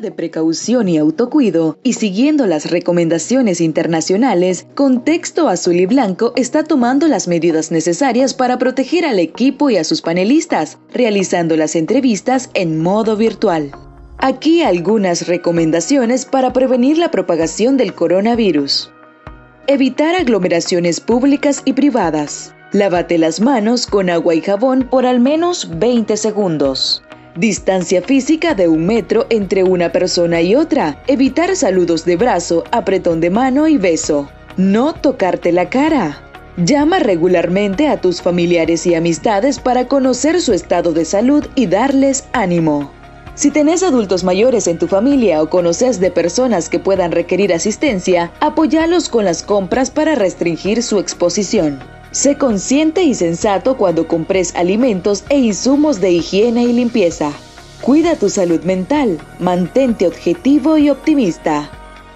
de precaución y autocuido y siguiendo las recomendaciones internacionales, Contexto Azul y Blanco está tomando las medidas necesarias para proteger al equipo y a sus panelistas, realizando las entrevistas en modo virtual. Aquí algunas recomendaciones para prevenir la propagación del coronavirus. Evitar aglomeraciones públicas y privadas. Lávate las manos con agua y jabón por al menos 20 segundos. Distancia física de 1 metro entre una persona y otra. Evitar saludos de brazo, apretón de mano y beso. No tocarte la cara. Llama regularmente a tus familiares y amistades para conocer su estado de salud y darles ánimo. Si tenés adultos mayores en tu familia o conoces de personas que puedan requerir asistencia, apóyalos con las compras para restringir su exposición. Sé consciente y sensato cuando compres alimentos e insumos de higiene y limpieza. Cuida tu salud mental, mantente objetivo y optimista.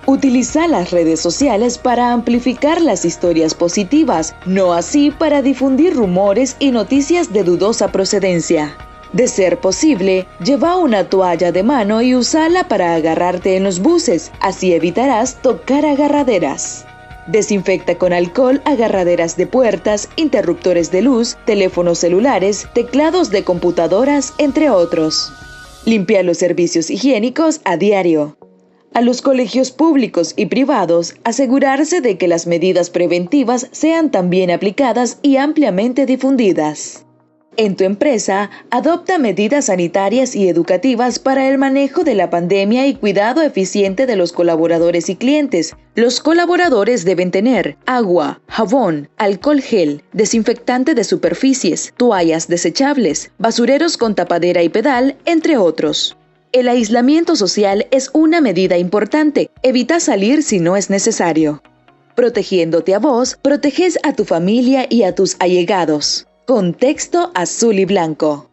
Utiliza las redes sociales para amplificar las historias positivas, no así para difundir rumores y noticias de dudosa procedencia. De ser posible, lleva una toalla de mano y úsala para agarrarte en los buses, así evitarás tocar agarraderas. Desinfecta con alcohol agarraderas de puertas, interruptores de luz, teléfonos celulares, teclados de computadoras, entre otros. Limpia los servicios higiénicos a diario. A los colegios públicos y privados, asegurarse de que las medidas preventivas sean también aplicadas y ampliamente difundidas. En tu empresa, adopta medidas sanitarias y educativas para el manejo de la pandemia y cuidado eficiente de los colaboradores y clientes. Los colaboradores deben tener agua, jabón, alcohol gel, desinfectante de superficies, toallas desechables, basureros con tapadera y pedal, entre otros. El aislamiento social es una medida importante. Evita salir si no es necesario. Protegiéndote a vos, proteges a tu familia y a tus allegados. Contexto Azul y Blanco.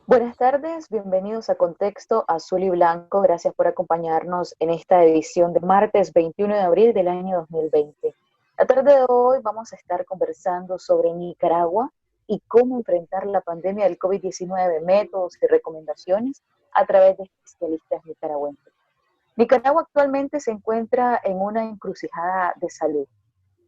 Buenas tardes, bienvenidos a Contexto Azul y Blanco. Gracias por acompañarnos en esta edición de martes 21 de abril del año 2020. La tarde de hoy vamos a estar conversando sobre Nicaragua y cómo enfrentar la pandemia del COVID-19, métodos y recomendaciones a través de especialistas nicaragüenses. Nicaragua actualmente se encuentra en una encrucijada de salud.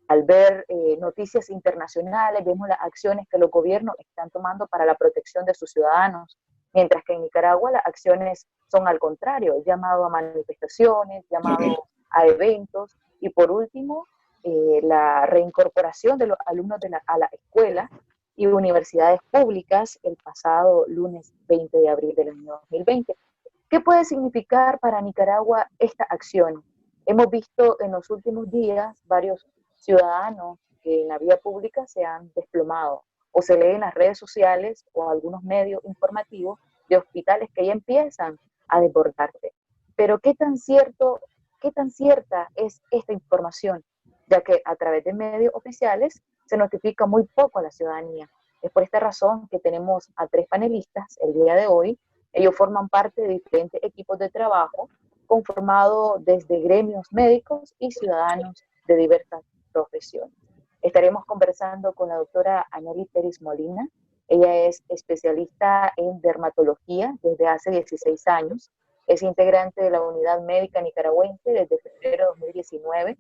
Al ver noticias internacionales, vemos las acciones que los gobiernos están tomando para la protección de sus ciudadanos, mientras que en Nicaragua las acciones son al contrario, llamado a manifestaciones, llamado a eventos, y por último, la reincorporación de los alumnos a la escuela y universidades públicas el pasado lunes 20 de abril del año 2020. ¿Qué puede significar para Nicaragua esta acción? Hemos visto en los últimos días varios ciudadanos que en la vía pública se han desplomado, o se lee en las redes sociales o algunos medios informativos de hospitales que ya empiezan a desbordarse. Pero ¿qué tan cierta es esta información? Ya que a través de medios oficiales se notifica muy poco a la ciudadanía. Es por esta razón que tenemos a 3 panelistas el día de hoy. Ellos forman parte de diferentes equipos de trabajo conformados desde gremios médicos y ciudadanos de diversas profesiones. Estaremos conversando con la doctora Anely Pérez Molina. Ella es especialista en dermatología desde hace 16 años. Es integrante de la Unidad Médica Nicaragüense desde febrero de 2019.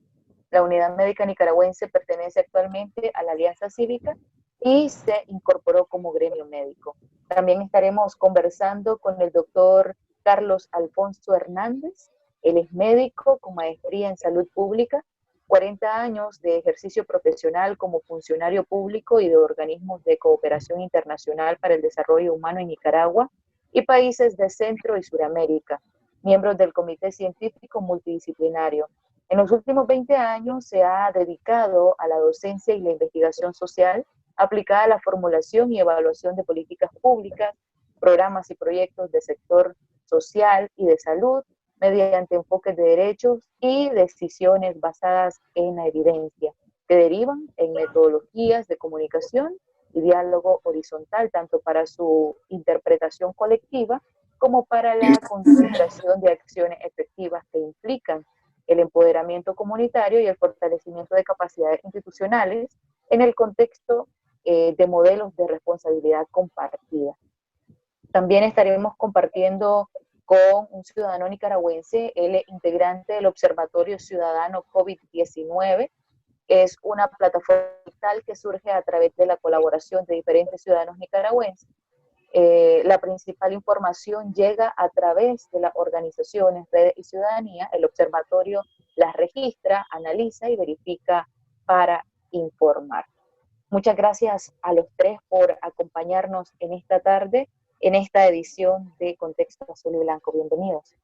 La Unidad Médica Nicaragüense pertenece actualmente a la Alianza Cívica y se incorporó como gremio médico. También estaremos conversando con el doctor Carlos Alfonso Hernández. Él es médico con maestría en salud pública, 40 años de ejercicio profesional como funcionario público y de organismos de cooperación internacional para el desarrollo humano en Nicaragua y países de Centro y Suramérica, miembros del Comité Científico Multidisciplinario. En los últimos 20 años se ha dedicado a la docencia y la investigación social aplicada a la formulación y evaluación de políticas públicas, programas y proyectos de sector social y de salud, mediante enfoques de derechos y decisiones basadas en la evidencia, que derivan en metodologías de comunicación y diálogo horizontal, tanto para su interpretación colectiva como para la concentración de acciones efectivas que implican el empoderamiento comunitario y el fortalecimiento de capacidades institucionales en el contexto de modelos de responsabilidad compartida. También estaremos compartiendo con un ciudadano nicaragüense, él es integrante del Observatorio Ciudadano COVID-19. Es una plataforma digital que surge a través de la colaboración de diferentes ciudadanos nicaragüenses. La principal información llega a través de las organizaciones, redes y ciudadanía. El observatorio las registra, analiza y verifica para informar. Muchas gracias a los tres por acompañarnos en esta tarde, en esta edición de Contexto Azul y Blanco. Bienvenidos.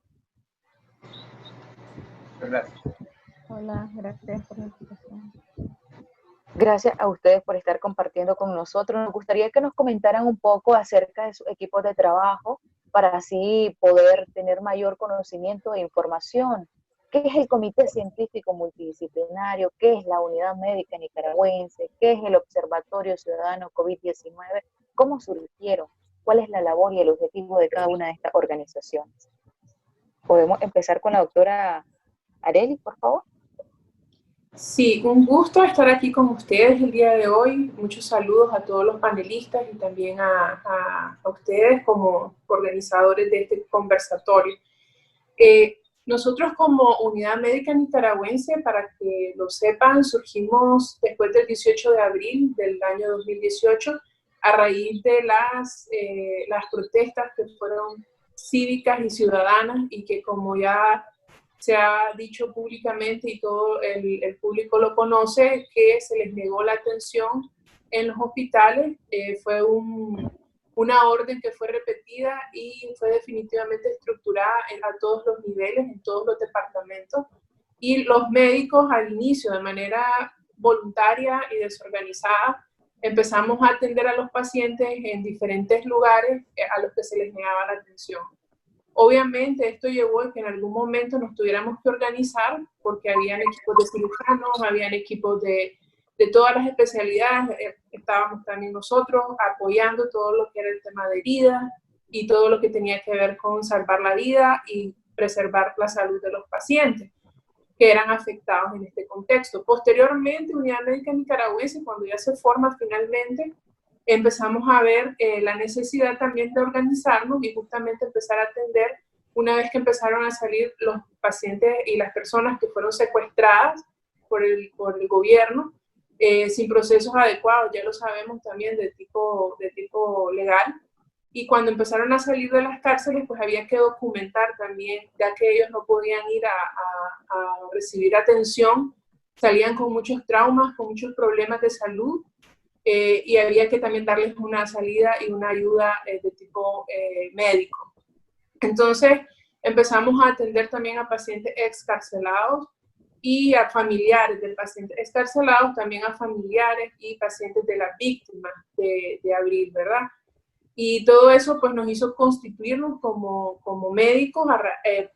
Gracias. Hola, gracias por la invitación. Gracias a ustedes por estar compartiendo con nosotros. Nos gustaría que nos comentaran un poco acerca de sus equipos de trabajo para así poder tener mayor conocimiento e información. ¿Qué es el Comité Científico Multidisciplinario? ¿Qué es la Unidad Médica Nicaragüense? ¿Qué es el Observatorio Ciudadano COVID-19? ¿Cómo surgieron? ¿Cuál es la labor y el objetivo de cada una de estas organizaciones? ¿Podemos empezar con la doctora Arely, por favor? Sí, un gusto estar aquí con ustedes el día de hoy. Muchos saludos a todos los panelistas y también a ustedes como organizadores de este conversatorio. Nosotros como Unidad Médica Nicaragüense, para que lo sepan, surgimos después del 18 de abril del año 2018 a raíz de las protestas que fueron cívicas y ciudadanas y que, como ya se ha dicho públicamente y todo el público lo conoce, que se les negó la atención en los hospitales. Fue una orden que fue repetida y fue definitivamente estructurada a todos los niveles, en todos los departamentos. Y los médicos al inicio, de manera voluntaria y desorganizada, empezamos a atender a los pacientes en diferentes lugares a los que se les negaba la atención. Obviamente esto llevó a que en algún momento nos tuviéramos que organizar porque habían equipos de cirujanos, habían equipos de todas las especialidades, estábamos también nosotros apoyando todo lo que era el tema de heridas y todo lo que tenía que ver con salvar la vida y preservar la salud de los pacientes que eran afectados en este contexto. Posteriormente, Unidad Médica Nicaragüense, cuando ya se forma finalmente, empezamos a ver la necesidad también de organizarnos y justamente empezar a atender una vez que empezaron a salir los pacientes y las personas que fueron secuestradas por el gobierno sin procesos adecuados, ya lo sabemos también de tipo legal. Y cuando empezaron a salir de las cárceles, pues había que documentar también, ya que ellos no podían ir a recibir atención, salían con muchos traumas, con muchos problemas de salud, y había que también darles una salida y una ayuda de tipo médico. Entonces empezamos a atender también a pacientes excarcelados y a familiares del paciente excarcelados, también a familiares y pacientes de las víctimas de Abril, ¿verdad? Y todo eso pues nos hizo constituirnos como médicos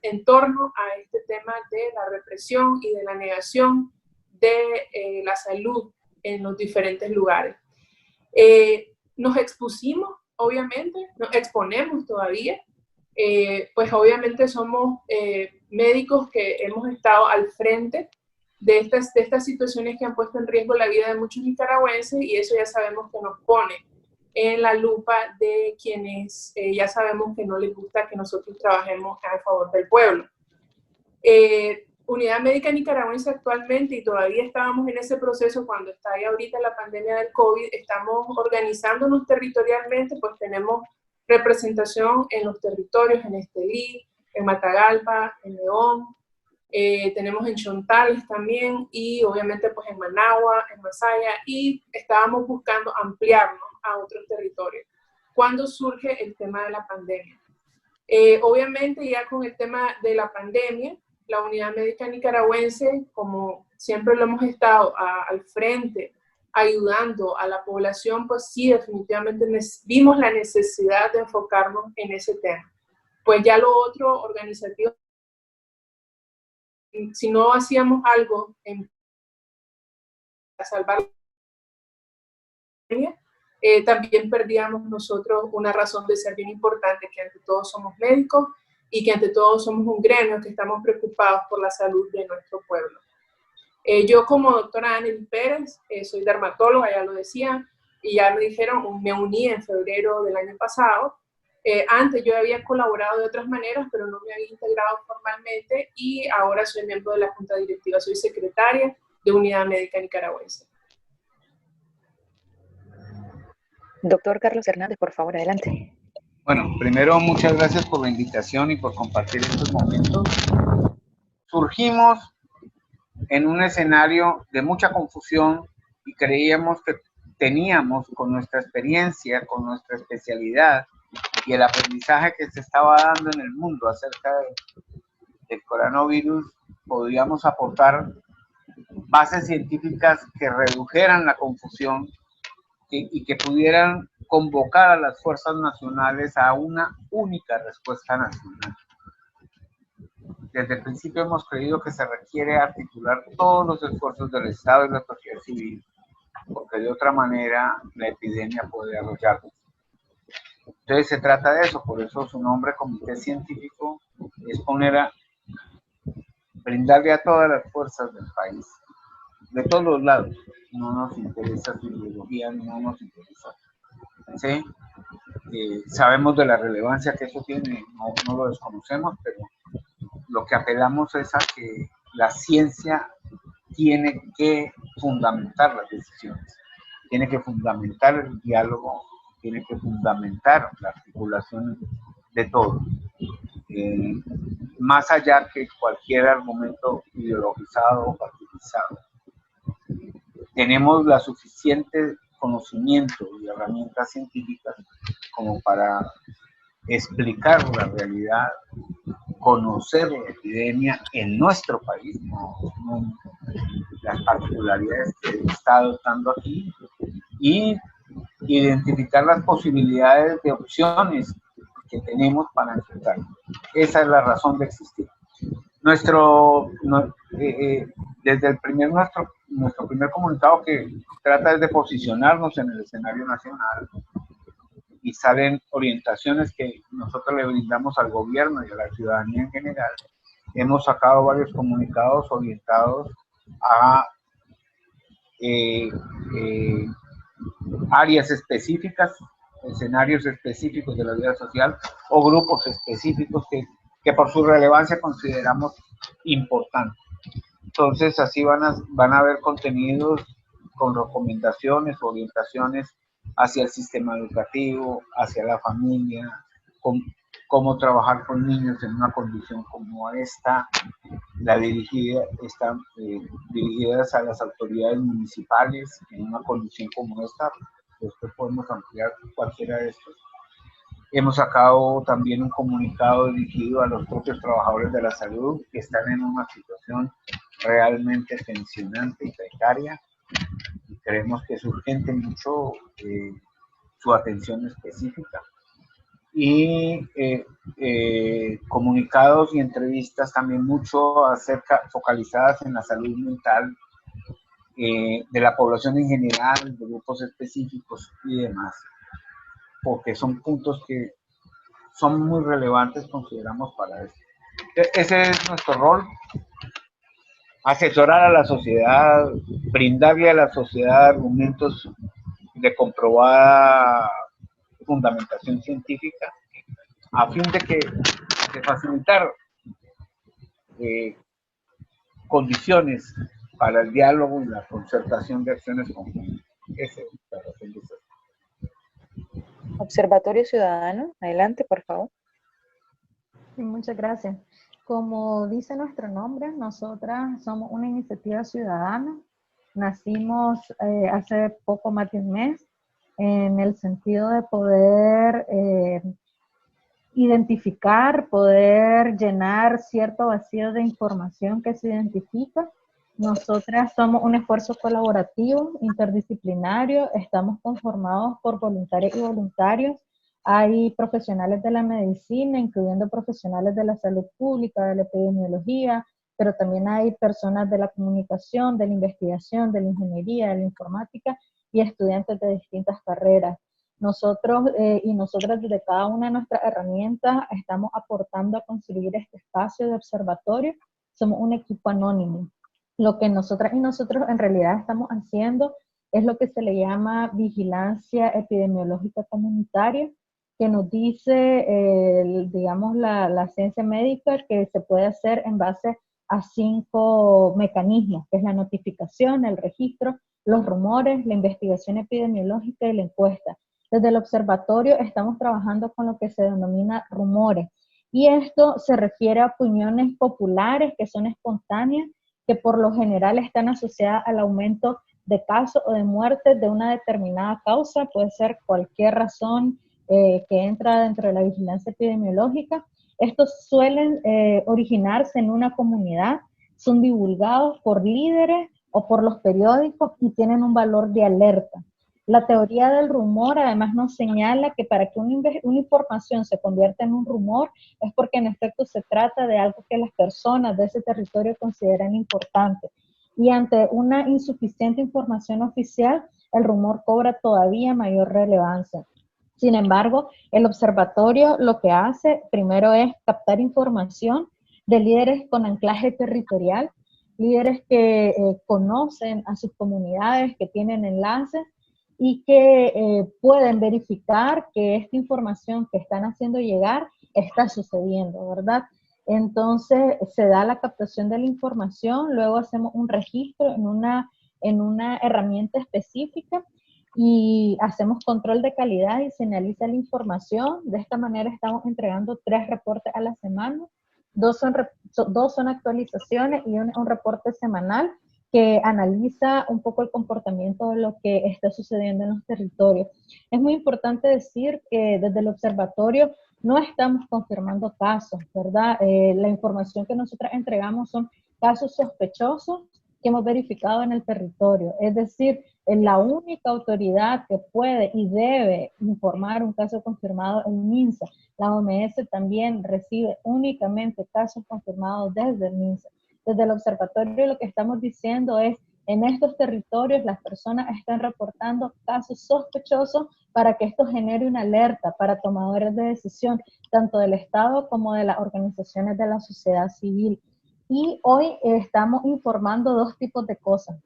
en torno a este tema de la represión y de la negación de la salud en los diferentes lugares. Nos expusimos, obviamente, nos exponemos todavía, pues obviamente somos médicos que hemos estado al frente de estas situaciones que han puesto en riesgo la vida de muchos nicaragüenses, y eso ya sabemos que nos pone en la lupa de quienes ya sabemos que no les gusta que nosotros trabajemos a favor del pueblo. Unidad Médica Nicaragüense actualmente, y todavía estábamos en ese proceso cuando está ahí ahorita la pandemia del COVID, estamos organizándonos territorialmente, pues tenemos representación en los territorios, en Estelí, en Matagalpa, en León, tenemos en Chontales también, y obviamente pues en Managua, en Masaya, y estábamos buscando ampliarnos a otros territorios cuando surge el tema de la pandemia. Obviamente ya con el tema de la pandemia, la Unidad Médica Nicaragüense, como siempre lo hemos estado al frente, ayudando a la población, pues sí, definitivamente vimos la necesidad de enfocarnos en ese tema. Pues ya lo otro organizativo, si no hacíamos algo para salvar la pandemia, también perdíamos nosotros una razón de ser bien importante, que ante todo somos médicos y que ante todo somos un gremio que estamos preocupados por la salud de nuestro pueblo. Yo como doctora Anely Pérez, soy dermatóloga, ya lo decía, y ya me dijeron, me uní en febrero del año pasado, Antes yo había colaborado de otras maneras, pero no me había integrado formalmente y ahora soy miembro de la Junta Directiva, soy secretaria de Unidad Médica Nicaragüense. Doctor Carlos Hernández, por favor, adelante. Bueno, primero muchas gracias por la invitación y por compartir estos momentos. Surgimos en un escenario de mucha confusión y creíamos que teníamos con nuestra experiencia, con nuestra especialidad y el aprendizaje que se estaba dando en el mundo acerca del coronavirus, podríamos aportar bases científicas que redujeran la confusión y que pudieran convocar a las fuerzas nacionales a una única respuesta nacional. Desde el principio hemos creído que se requiere articular todos los esfuerzos del Estado y la sociedad civil, porque de otra manera la epidemia puede arrollarnos. Entonces se trata de eso, por eso su nombre, Comité Científico, es brindarle a todas las fuerzas del país, de todos los lados. No nos interesa su ideología, no nos interesa. ¿Sí? Sabemos de la relevancia que eso tiene, no lo desconocemos, pero lo que apelamos es a que la ciencia tiene que fundamentar las decisiones, tiene que fundamentar el diálogo, tiene que fundamentar la articulación de todo, más allá que cualquier argumento ideologizado o partidizado. Tenemos la suficiente conocimiento y herramientas científicas como para explicar la realidad, conocer la epidemia en nuestro país, no las particularidades que está adoptando aquí, y identificar las posibilidades de opciones que tenemos para enfrentarlo. Esa es la razón de existir. Desde el nuestro primer comunicado, que trata de posicionarnos en el escenario nacional, y salen orientaciones que nosotros le brindamos al gobierno y a la ciudadanía en general. Hemos sacado varios comunicados orientados a áreas específicas, escenarios específicos de la vida social o grupos específicos que por su relevancia consideramos importantes. Entonces así van a haber contenidos con recomendaciones, orientaciones hacia el sistema educativo, hacia la familia, cómo trabajar con niños en una condición como esta. Están dirigidas a las autoridades municipales en una condición como esta. Después podemos ampliar cualquiera de estos. Hemos sacado también un comunicado dirigido a los propios trabajadores de la salud que están en una situación realmente tensionante y precaria. Creemos que es urgente mucho su atención específica. Y comunicados y entrevistas también mucho focalizadas en la salud mental de la población en general, de grupos específicos y demás, porque son puntos que son muy relevantes, consideramos, para esto. Ese es nuestro rol: asesorar a la sociedad, brindarle a la sociedad argumentos de comprobada fundamentación científica, a fin de facilitar condiciones para el diálogo y la concertación de acciones conjuntas. Esa es la razón de ser. Observatorio Ciudadano, adelante, por favor. Sí, muchas gracias. Como dice nuestro nombre, nosotras somos una iniciativa ciudadana. Nacimos hace poco más de un mes en el sentido de poder identificar, poder llenar cierto vacío de información que se identifica. Nosotras somos un esfuerzo colaborativo, interdisciplinario, estamos conformados por voluntarias y voluntarios. Hay profesionales de la medicina, incluyendo profesionales de la salud pública, de la epidemiología, pero también hay personas de la comunicación, de la investigación, de la ingeniería, de la informática y estudiantes de distintas carreras. Nosotros y nosotras desde cada una de nuestras herramientas estamos aportando a construir este espacio de observatorio. Somos un equipo anónimo. Lo que nosotras y nosotros en realidad estamos haciendo es lo que se le llama vigilancia epidemiológica comunitaria, que nos dice, digamos, la ciencia médica, que se puede hacer en base a 5 mecanismos, que es la notificación, el registro, los rumores, la investigación epidemiológica y la encuesta. Desde el observatorio estamos trabajando con lo que se denomina rumores, y esto se refiere a opiniones populares que son espontáneas, que por lo general están asociadas al aumento de casos o de muertes de una determinada causa, puede ser cualquier razón que entra dentro de la vigilancia epidemiológica. Estos suelen originarse en una comunidad, son divulgados por líderes o por los periódicos y tienen un valor de alerta. La teoría del rumor además nos señala que para que una información se convierta en un rumor es porque en efecto se trata de algo que las personas de ese territorio consideran importante. Y ante una insuficiente información oficial, el rumor cobra todavía mayor relevancia. Sin embargo, el observatorio lo que hace primero es captar información de líderes con anclaje territorial, líderes que conocen a sus comunidades, que tienen enlaces y que pueden verificar que esta información que están haciendo llegar está sucediendo, ¿verdad? Entonces se da la captación de la información, luego hacemos un registro en una herramienta específica y hacemos control de calidad y se analiza la información. De esta manera estamos entregando 3 reportes a la semana, 2 son actualizaciones y un reporte semanal que analiza un poco el comportamiento de lo que está sucediendo en los territorios. Es muy importante decir que desde el observatorio no estamos confirmando casos, ¿verdad? La información que nosotros entregamos son casos sospechosos que hemos verificado en el territorio. Es decir, la única autoridad que puede y debe informar un caso confirmado es el MINSA. La OMS también recibe únicamente casos confirmados desde el MINSA. Desde el observatorio lo que estamos diciendo es, en estos territorios las personas están reportando casos sospechosos para que esto genere una alerta para tomadores de decisión, tanto del Estado como de las organizaciones de la sociedad civil. Y hoy estamos informando 2 tipos de cosas.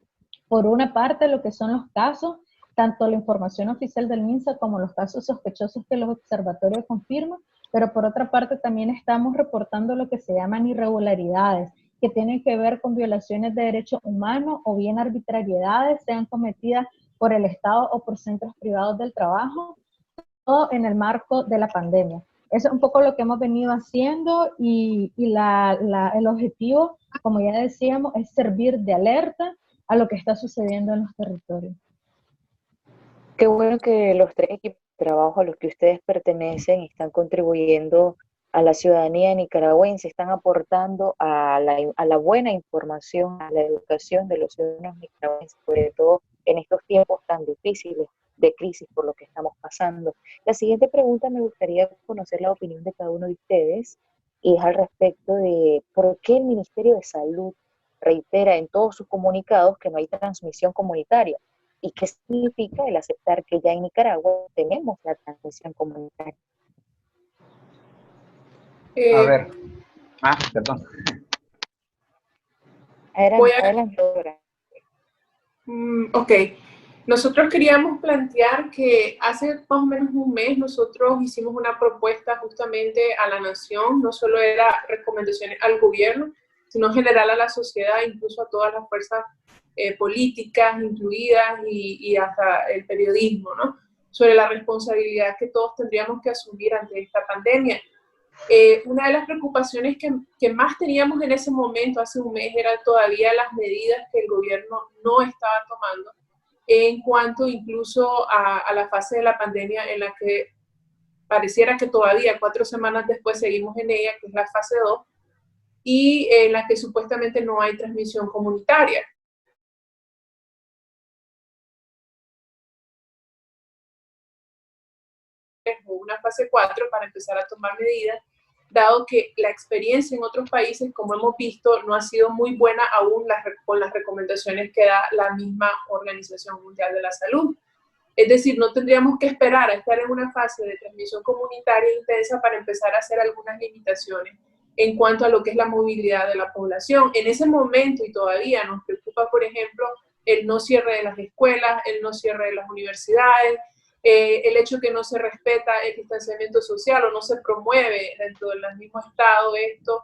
Por una parte, lo que son los casos, tanto la información oficial del MINSA como los casos sospechosos que los observatorios confirman, pero por otra parte también estamos reportando lo que se llaman irregularidades, que tienen que ver con violaciones de derechos humanos o bien arbitrariedades, sean cometidas por el Estado o por centros privados del trabajo, o en el marco de la pandemia. Eso es un poco lo que hemos venido haciendo y el objetivo, como ya decíamos, es servir de alerta a lo que está sucediendo en los territorios. Qué bueno que los 3 equipos de trabajo a los que ustedes pertenecen están contribuyendo a la ciudadanía nicaragüense, están aportando a la buena información, a la educación de los ciudadanos nicaragüenses, sobre todo en estos tiempos tan difíciles de crisis por lo que estamos pasando. La siguiente pregunta, me gustaría conocer la opinión de cada uno de ustedes, y es al respecto de por qué el Ministerio de Salud reitera en todos sus comunicados que no hay transmisión comunitaria, y qué significa el aceptar que ya en Nicaragua tenemos la transmisión comunitaria. A ver, perdón. Adelante, doctora. Ok, nosotros queríamos plantear que hace más o menos un mes nosotros hicimos una propuesta justamente a la nación, no solo era recomendaciones al gobierno, sino en general a la sociedad, incluso a todas las fuerzas políticas incluidas y hasta el periodismo, ¿no? Sobre la responsabilidad que todos tendríamos que asumir ante esta pandemia. Una de las preocupaciones que más teníamos en ese momento, hace un mes, era todavía las medidas que el gobierno no estaba tomando en cuanto incluso a la fase de la pandemia en la que pareciera que todavía 4 semanas después seguimos en ella, que es la fase 2, y en la que supuestamente no hay transmisión comunitaria. O una fase 4 para empezar a tomar medidas, dado que la experiencia en otros países, como hemos visto, no ha sido muy buena aún con las recomendaciones que da la misma Organización Mundial de la Salud. Es decir, no tendríamos que esperar a estar en una fase de transmisión comunitaria intensa para empezar a hacer algunas limitaciones en cuanto a lo que es la movilidad de la población. En ese momento y todavía nos preocupa, por ejemplo, el no cierre de las escuelas, el no cierre de las universidades, el hecho que no se respeta el distanciamiento social o no se promueve dentro del mismo Estado esto.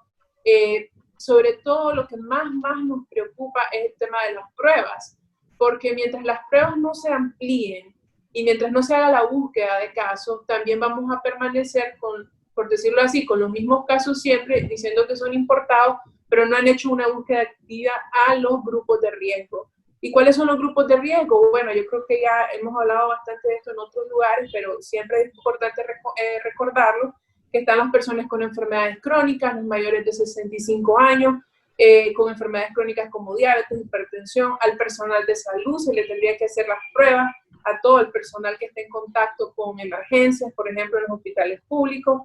Sobre todo lo que más nos preocupa es el tema de las pruebas, porque mientras las pruebas no se amplíen y mientras no se haga la búsqueda de casos, también vamos a permanecer con, por decirlo así, con los mismos casos siempre, diciendo que son importados, pero no han hecho una búsqueda activa a los grupos de riesgo. ¿Y cuáles son los grupos de riesgo? Bueno, yo creo que ya hemos hablado bastante de esto en otros lugares, pero siempre es importante recordarlo, que están las personas con enfermedades crónicas, los mayores de 65 años, con enfermedades crónicas como diabetes, hipertensión. Al personal de salud se le tendría que hacer las pruebas, a todo el personal que esté en contacto con emergencias, por ejemplo, en los hospitales públicos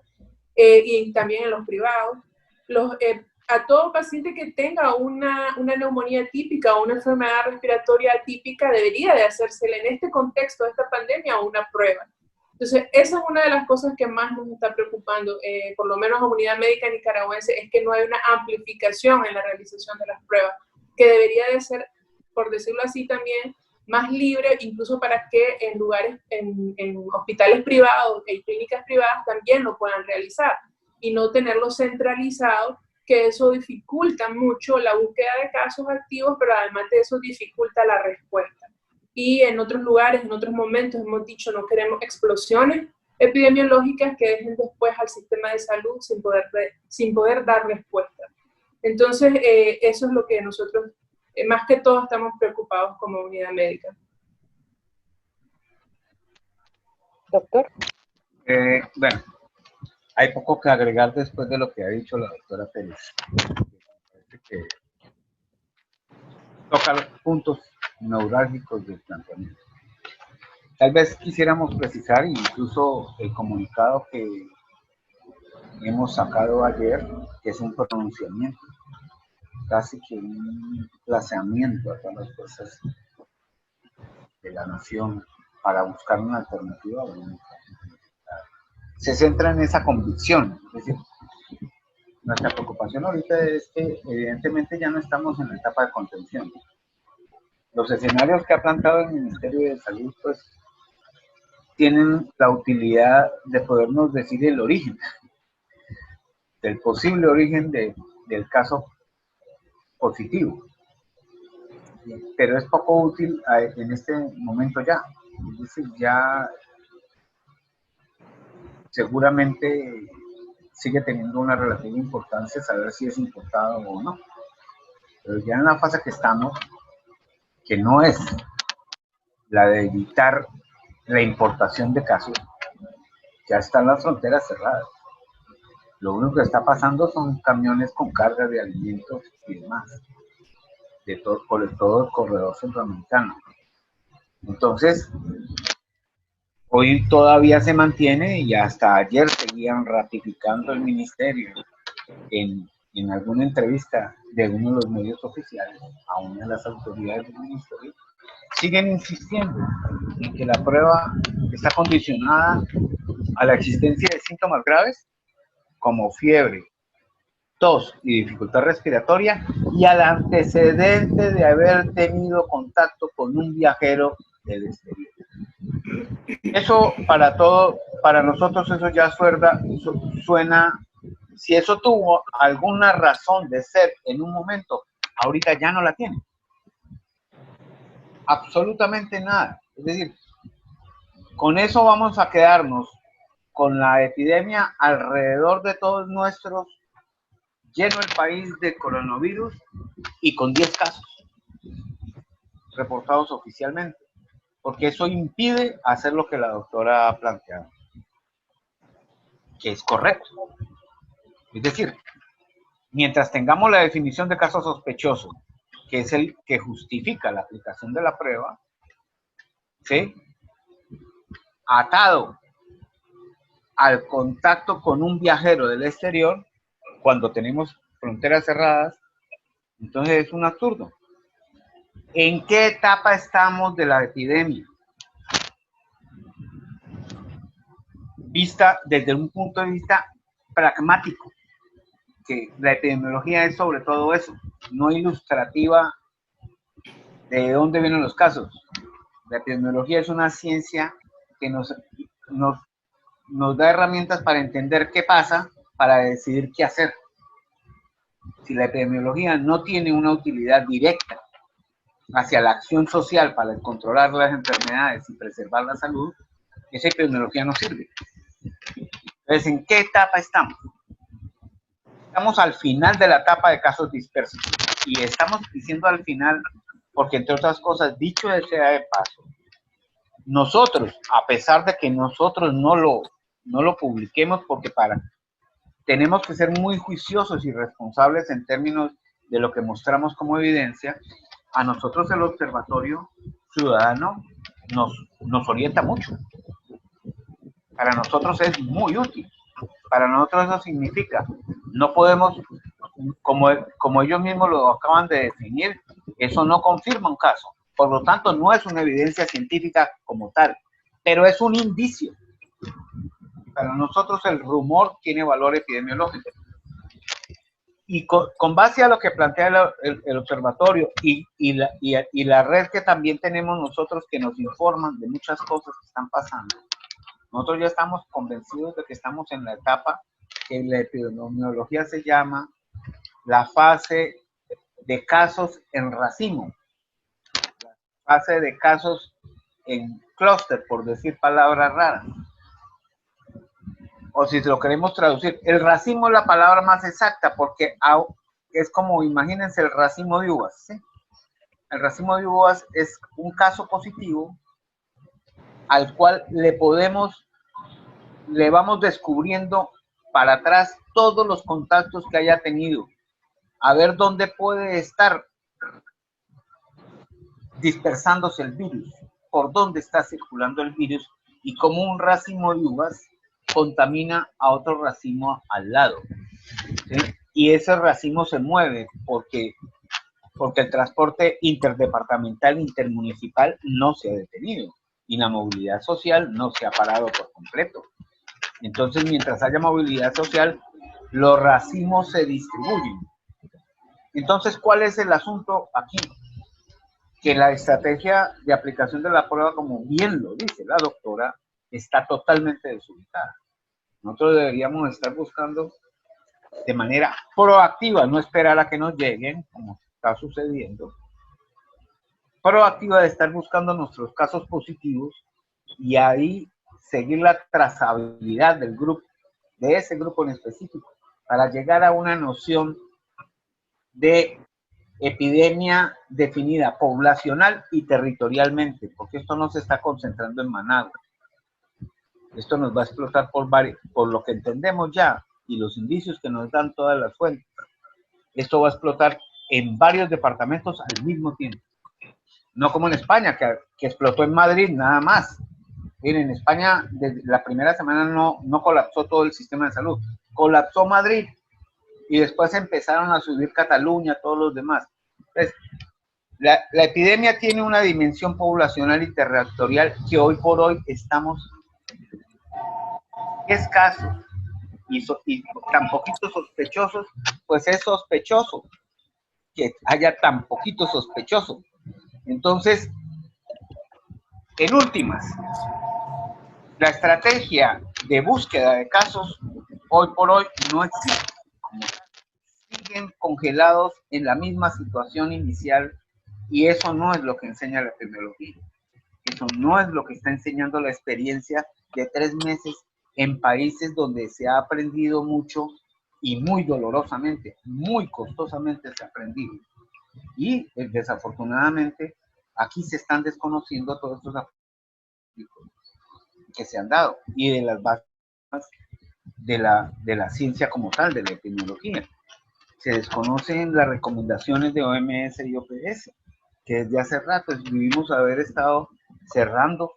y también en los privados. A todo paciente que tenga una neumonía típica o una enfermedad respiratoria atípica debería de hacérsele en este contexto de esta pandemia una prueba. Entonces, esa es una de las cosas que más nos está preocupando, por lo menos a Unidad Médica Nicaragüense, es que no hay una amplificación en la realización de las pruebas, que debería de ser, por decirlo así también, más libre, incluso para que en lugares, en hospitales privados y clínicas privadas también lo puedan realizar, y no tenerlo centralizado, que eso dificulta mucho la búsqueda de casos activos, pero además de eso dificulta la respuesta. Y en otros lugares, en otros momentos hemos dicho no queremos explosiones epidemiológicas que dejen después al sistema de salud sin poder dar respuesta. Entonces, eso es lo que nosotros, más que todo, estamos preocupados como unidad médica. Doctor. Bueno, hay poco que agregar después de lo que ha dicho la doctora Pérez. Que toca los puntos neurálgicos del planteamiento. Tal vez quisiéramos precisar, incluso el comunicado que hemos sacado ayer, que es un pronunciamiento, casi que un planteamiento a todas las fuerzas de la nación para buscar una alternativa. Se centra en esa convicción. Es decir, nuestra preocupación ahorita es que evidentemente ya no estamos en la etapa de contención. Los escenarios que ha planteado el Ministerio de Salud pues tienen la utilidad de podernos decir el origen, del posible origen del caso positivo. Pero es poco útil en este momento ya. Es decir, ya seguramente sigue teniendo una relativa importancia saber si es importado o no. Pero ya en la fase que estamos, que no es la de evitar la importación de casos, ya están las fronteras cerradas. Lo único que está pasando son camiones con carga de alimentos y demás, por todo el corredor centroamericano. Entonces, hoy todavía se mantiene y hasta ayer seguían ratificando el ministerio en alguna entrevista de uno de los medios oficiales a una de las autoridades del ministerio, siguen insistiendo en que la prueba está condicionada a la existencia de síntomas graves como fiebre, tos y dificultad respiratoria y al antecedente de haber tenido contacto con un viajero del exterior. Eso para nosotros eso ya suena, si eso tuvo alguna razón de ser en un momento, ahorita ya no la tiene. Absolutamente nada. Es decir, con eso vamos a quedarnos con la epidemia alrededor de todos nuestros, lleno el país de coronavirus y con 10 casos reportados oficialmente, porque eso impide hacer lo que la doctora ha planteado, que es correcto. Es decir, mientras tengamos la definición de caso sospechoso, que es el que justifica la aplicación de la prueba, ¿sí?, atado al contacto con un viajero del exterior, cuando tenemos fronteras cerradas, entonces es un absurdo. ¿En qué etapa estamos de la epidemia? Vista desde un punto de vista pragmático, que la epidemiología es sobre todo eso, no ilustrativa de dónde vienen los casos. La epidemiología es una ciencia que nos da herramientas para entender qué pasa, para decidir qué hacer. Si la epidemiología no tiene una utilidad directa hacia la acción social para controlar las enfermedades y preservar la salud, esa epidemiología no sirve. Entonces, ¿en qué etapa estamos? Estamos al final de la etapa de casos dispersos. Y estamos diciendo al final porque, entre otras cosas, dicho sea de paso, nosotros, a pesar de que nosotros no lo publiquemos, porque tenemos que ser muy juiciosos y responsables en términos de lo que mostramos como evidencia, a nosotros el Observatorio Ciudadano nos orienta mucho. Para nosotros es muy útil. Para nosotros eso significa, no podemos, como ellos mismos lo acaban de definir, eso no confirma un caso. Por lo tanto, no es una evidencia científica como tal, pero es un indicio. Para nosotros el rumor tiene valor epidemiológico. Y con base a lo que plantea el observatorio y la red que también tenemos nosotros, que nos informan de muchas cosas que están pasando, nosotros ya estamos convencidos de que estamos en la etapa que en la epidemiología se llama la fase de casos en racimo, la fase de casos en clúster, por decir palabras raras. O si lo queremos traducir, el racimo es la palabra más exacta, porque es como, imagínense el racimo de uvas, ¿sí? El racimo de uvas es un caso positivo al cual le vamos descubriendo para atrás todos los contactos que haya tenido, a ver dónde puede estar dispersándose el virus, por dónde está circulando el virus y cómo un racimo de uvas contamina a otro racimo al lado, ¿sí? Y ese racimo se mueve porque el transporte interdepartamental, intermunicipal no se ha detenido y la movilidad social no se ha parado por completo. Entonces, mientras haya movilidad social, los racimos se distribuyen. Entonces, ¿cuál es el asunto aquí? Que la estrategia de aplicación de la prueba, como bien lo dice la doctora, está totalmente desubicada. Nosotros deberíamos estar buscando de manera proactiva, no esperar a que nos lleguen, como está sucediendo, proactiva de estar buscando nuestros casos positivos y ahí seguir la trazabilidad del grupo, de ese grupo en específico, para llegar a una noción de epidemia definida poblacional y territorialmente, porque esto no se está concentrando en Managua. Esto nos va a explotar por lo que entendemos ya y los indicios que nos dan todas las fuentes. Esto va a explotar en varios departamentos al mismo tiempo. No como en España, que explotó en Madrid nada más. Miren, en España, desde la primera semana no colapsó todo el sistema de salud. Colapsó Madrid y después empezaron a subir Cataluña, todos los demás. Entonces, la epidemia tiene una dimensión poblacional y territorial que hoy por hoy estamos escasos y tan poquitos sospechosos, pues es sospechoso que haya tan poquitos sospechosos. Entonces, en últimas, la estrategia de búsqueda de casos hoy por hoy no existe. Siguen congelados en la misma situación inicial y eso no es lo que enseña la epidemiología. Eso no es lo que está enseñando la experiencia de 3 meses en países donde se ha aprendido mucho y muy dolorosamente, muy costosamente se ha aprendido. Y desafortunadamente aquí se están desconociendo todos estos que se han dado y de las bases de la ciencia como tal, de la epidemiología. Se desconocen las recomendaciones de OMS y OPS, que desde hace rato vivimos haber estado cerrando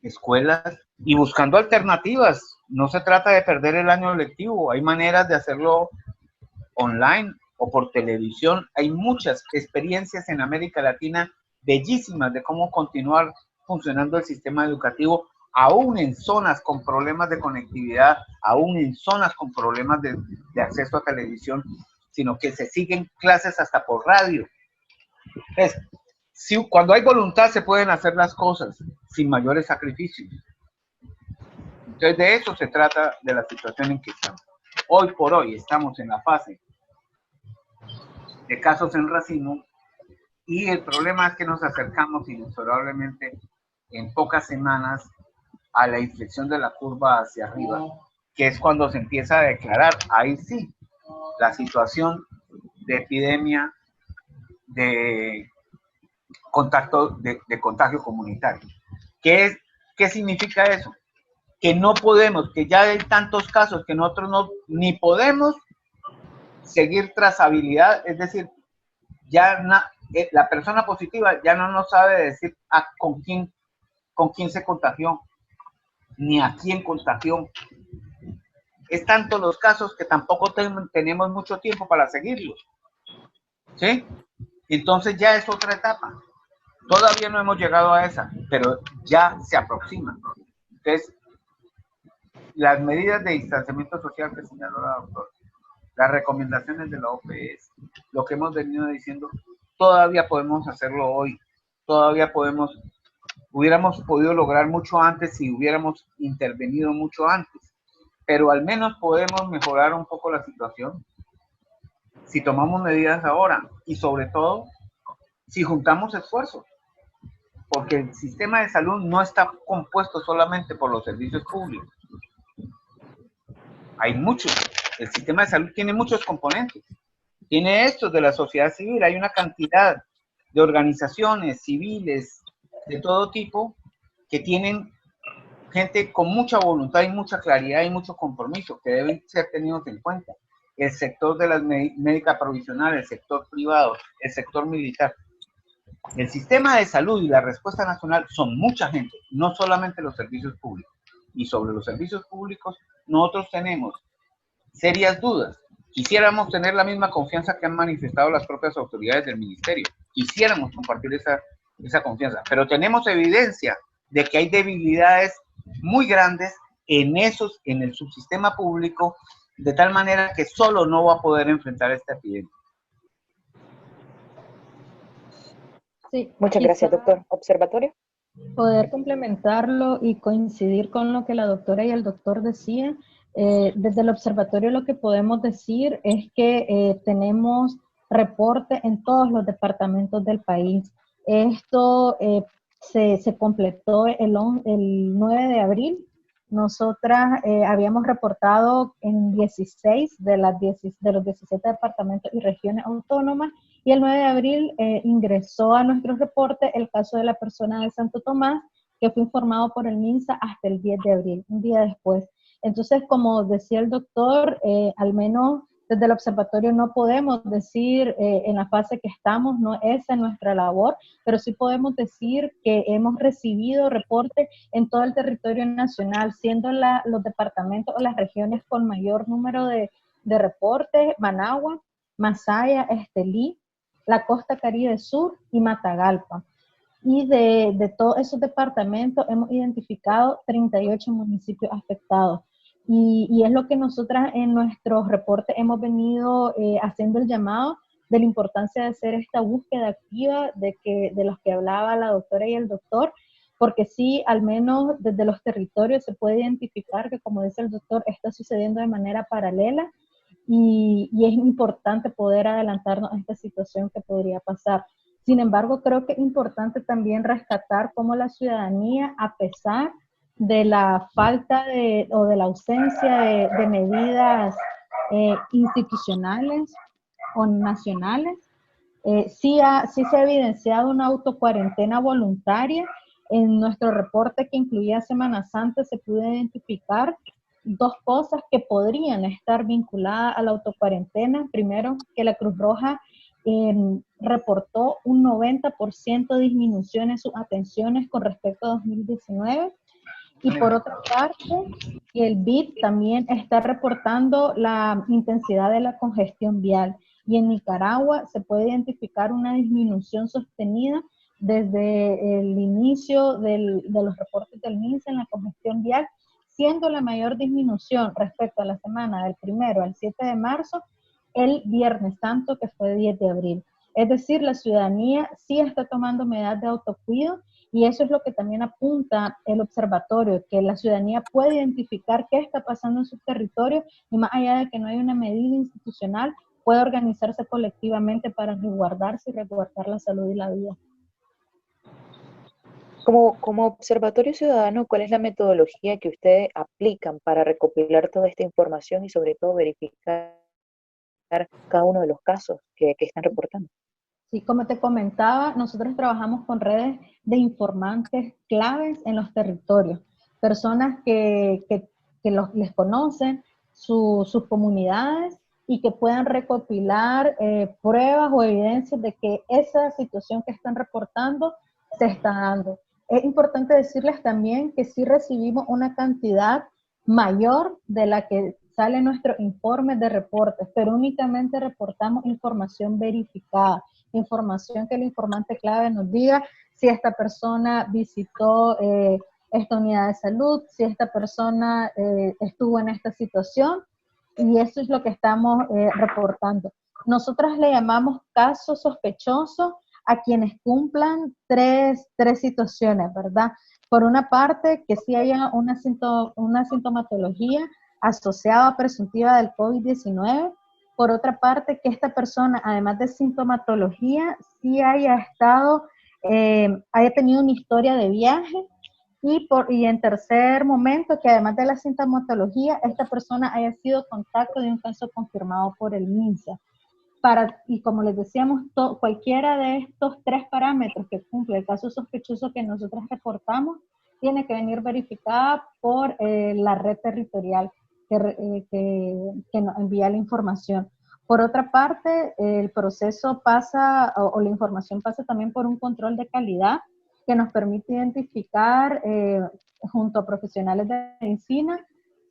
escuelas y buscando alternativas. No se trata de perder el año lectivo, hay maneras de hacerlo online o por televisión. Hay muchas experiencias en América Latina bellísimas de cómo continuar funcionando el sistema educativo, aún en zonas con problemas de conectividad, aún en zonas con problemas de acceso a televisión, sino que se siguen clases hasta por radio. Entonces, cuando hay voluntad se pueden hacer las cosas. sin mayores sacrificios. Entonces de eso se trata de la situación en que estamos. Hoy por hoy estamos en la fase de casos en racimo y el problema es que nos acercamos inexorablemente en pocas semanas a la inflexión de la curva hacia arriba, que es cuando se empieza a declarar, ahí sí, la situación de epidemia de contagio comunitario. ¿Qué significa eso? Que no podemos, que ya hay tantos casos que nosotros ni podemos seguir trazabilidad, es decir, ya la persona positiva ya no nos sabe decir con quién se contagió, ni a quién contagió. Es tanto los casos que tampoco tenemos mucho tiempo para seguirlos. ¿Sí? Entonces ya es otra etapa. Todavía no hemos llegado a esa, pero ya se aproxima. Entonces, las medidas de distanciamiento social que señaló la doctora, las recomendaciones de la OPS, lo que hemos venido diciendo, todavía podemos hacerlo hoy. Todavía hubiéramos podido lograr mucho antes si hubiéramos intervenido mucho antes. Pero al menos podemos mejorar un poco la situación si tomamos medidas ahora y sobre todo si juntamos esfuerzos, porque el sistema de salud no está compuesto solamente por los servicios públicos. Hay muchos. El sistema de salud tiene muchos componentes. Tiene estos de la sociedad civil. Hay una cantidad de organizaciones civiles de todo tipo que tienen gente con mucha voluntad y mucha claridad y mucho compromiso que deben ser tenidos en cuenta. El sector de las médicas provisionales, el sector privado, el sector militar. El sistema de salud y la respuesta nacional son mucha gente, no solamente los servicios públicos. Y sobre los servicios públicos, nosotros tenemos serias dudas. Quisiéramos tener la misma confianza que han manifestado las propias autoridades del ministerio. Quisiéramos compartir esa confianza, pero tenemos evidencia de que hay debilidades muy grandes en el subsistema público, de tal manera que solo no va a poder enfrentar esta epidemia. Sí, muchas gracias, doctor. ¿Observatorio? Poder complementarlo y coincidir con lo que la doctora y el doctor decían. Desde el observatorio lo que podemos decir es que tenemos reporte en todos los departamentos del país. Esto se completó el 9 de abril. Nosotras habíamos reportado en 16 de los 17 departamentos y regiones autónomas, y el 9 de abril ingresó a nuestro reporte el caso de la persona de Santo Tomás, que fue informado por el MINSA hasta el 10 de abril, un día después. Entonces, como decía el doctor, al menos desde el observatorio no podemos decir en la fase que estamos, no es en nuestra labor, pero sí podemos decir que hemos recibido reportes en todo el territorio nacional, siendo los departamentos o las regiones con mayor número de reportes: Managua, Masaya, Estelí, la Costa Caribe Sur y Matagalpa. Y de todos esos departamentos hemos identificado 38 municipios afectados. Y es lo que nosotras en nuestros reportes hemos venido haciendo el llamado de la importancia de hacer esta búsqueda activa de los que hablaba la doctora y el doctor, porque sí, al menos desde los territorios se puede identificar que, como dice el doctor, está sucediendo de manera paralela, y es importante poder adelantarnos a esta situación que podría pasar. Sin embargo, creo que es importante también rescatar cómo la ciudadanía, a pesar de la falta o de la ausencia de medidas institucionales o nacionales, sí se ha evidenciado una autocuarentena voluntaria. En nuestro reporte, que incluía Semana Santa, se pudo identificar dos cosas que podrían estar vinculadas a la autocuarentena. Primero, que la Cruz Roja reportó un 90% de disminución en sus atenciones con respecto a 2019. Y por otra parte, el BID también está reportando la intensidad de la congestión vial. Y en Nicaragua se puede identificar una disminución sostenida desde el inicio de los reportes del MINSA en la congestión vial, siendo la mayor disminución respecto a la semana del 1 al 7 de marzo el Viernes Santo, que fue 10 de abril. Es decir, la ciudadanía sí está tomando medidas de autocuido, Y eso es lo que también apunta el observatorio, que la ciudadanía puede identificar qué está pasando en su territorio y más allá de que no hay una medida institucional, puede organizarse colectivamente para resguardarse y resguardar la salud y la vida. Como Observatorio Ciudadano, ¿cuál es la metodología que ustedes aplican para recopilar toda esta información y sobre todo verificar cada uno de los casos que están reportando? Sí, como te comentaba, nosotros trabajamos con redes de informantes claves en los territorios, personas les conocen, sus comunidades y que puedan recopilar pruebas o evidencias de que esa situación que están reportando se está dando. Es importante decirles también que sí recibimos una cantidad mayor de la que sale en nuestros informes de reportes, pero únicamente reportamos información verificada, información que el informante clave nos diga si esta persona visitó esta unidad de salud, si esta persona estuvo en esta situación, y eso es lo que estamos reportando. Nosotros le llamamos caso sospechoso a quienes cumplan tres situaciones, ¿verdad? Por una parte, que sí haya una sintomatología asociada presuntiva del COVID-19. Por otra parte, que esta persona, además de sintomatología, sí haya tenido una historia de viaje. Y en tercer momento, que además de la sintomatología, esta persona haya sido contacto de un caso confirmado por el MINSA. Y como les decíamos, cualquiera de estos tres parámetros que cumple el caso sospechoso que nosotros reportamos, tiene que venir verificada por la red territorial que nos envía la información. Por otra parte, el proceso pasa, o la información pasa también por un control de calidad que nos permite identificar junto a profesionales de medicina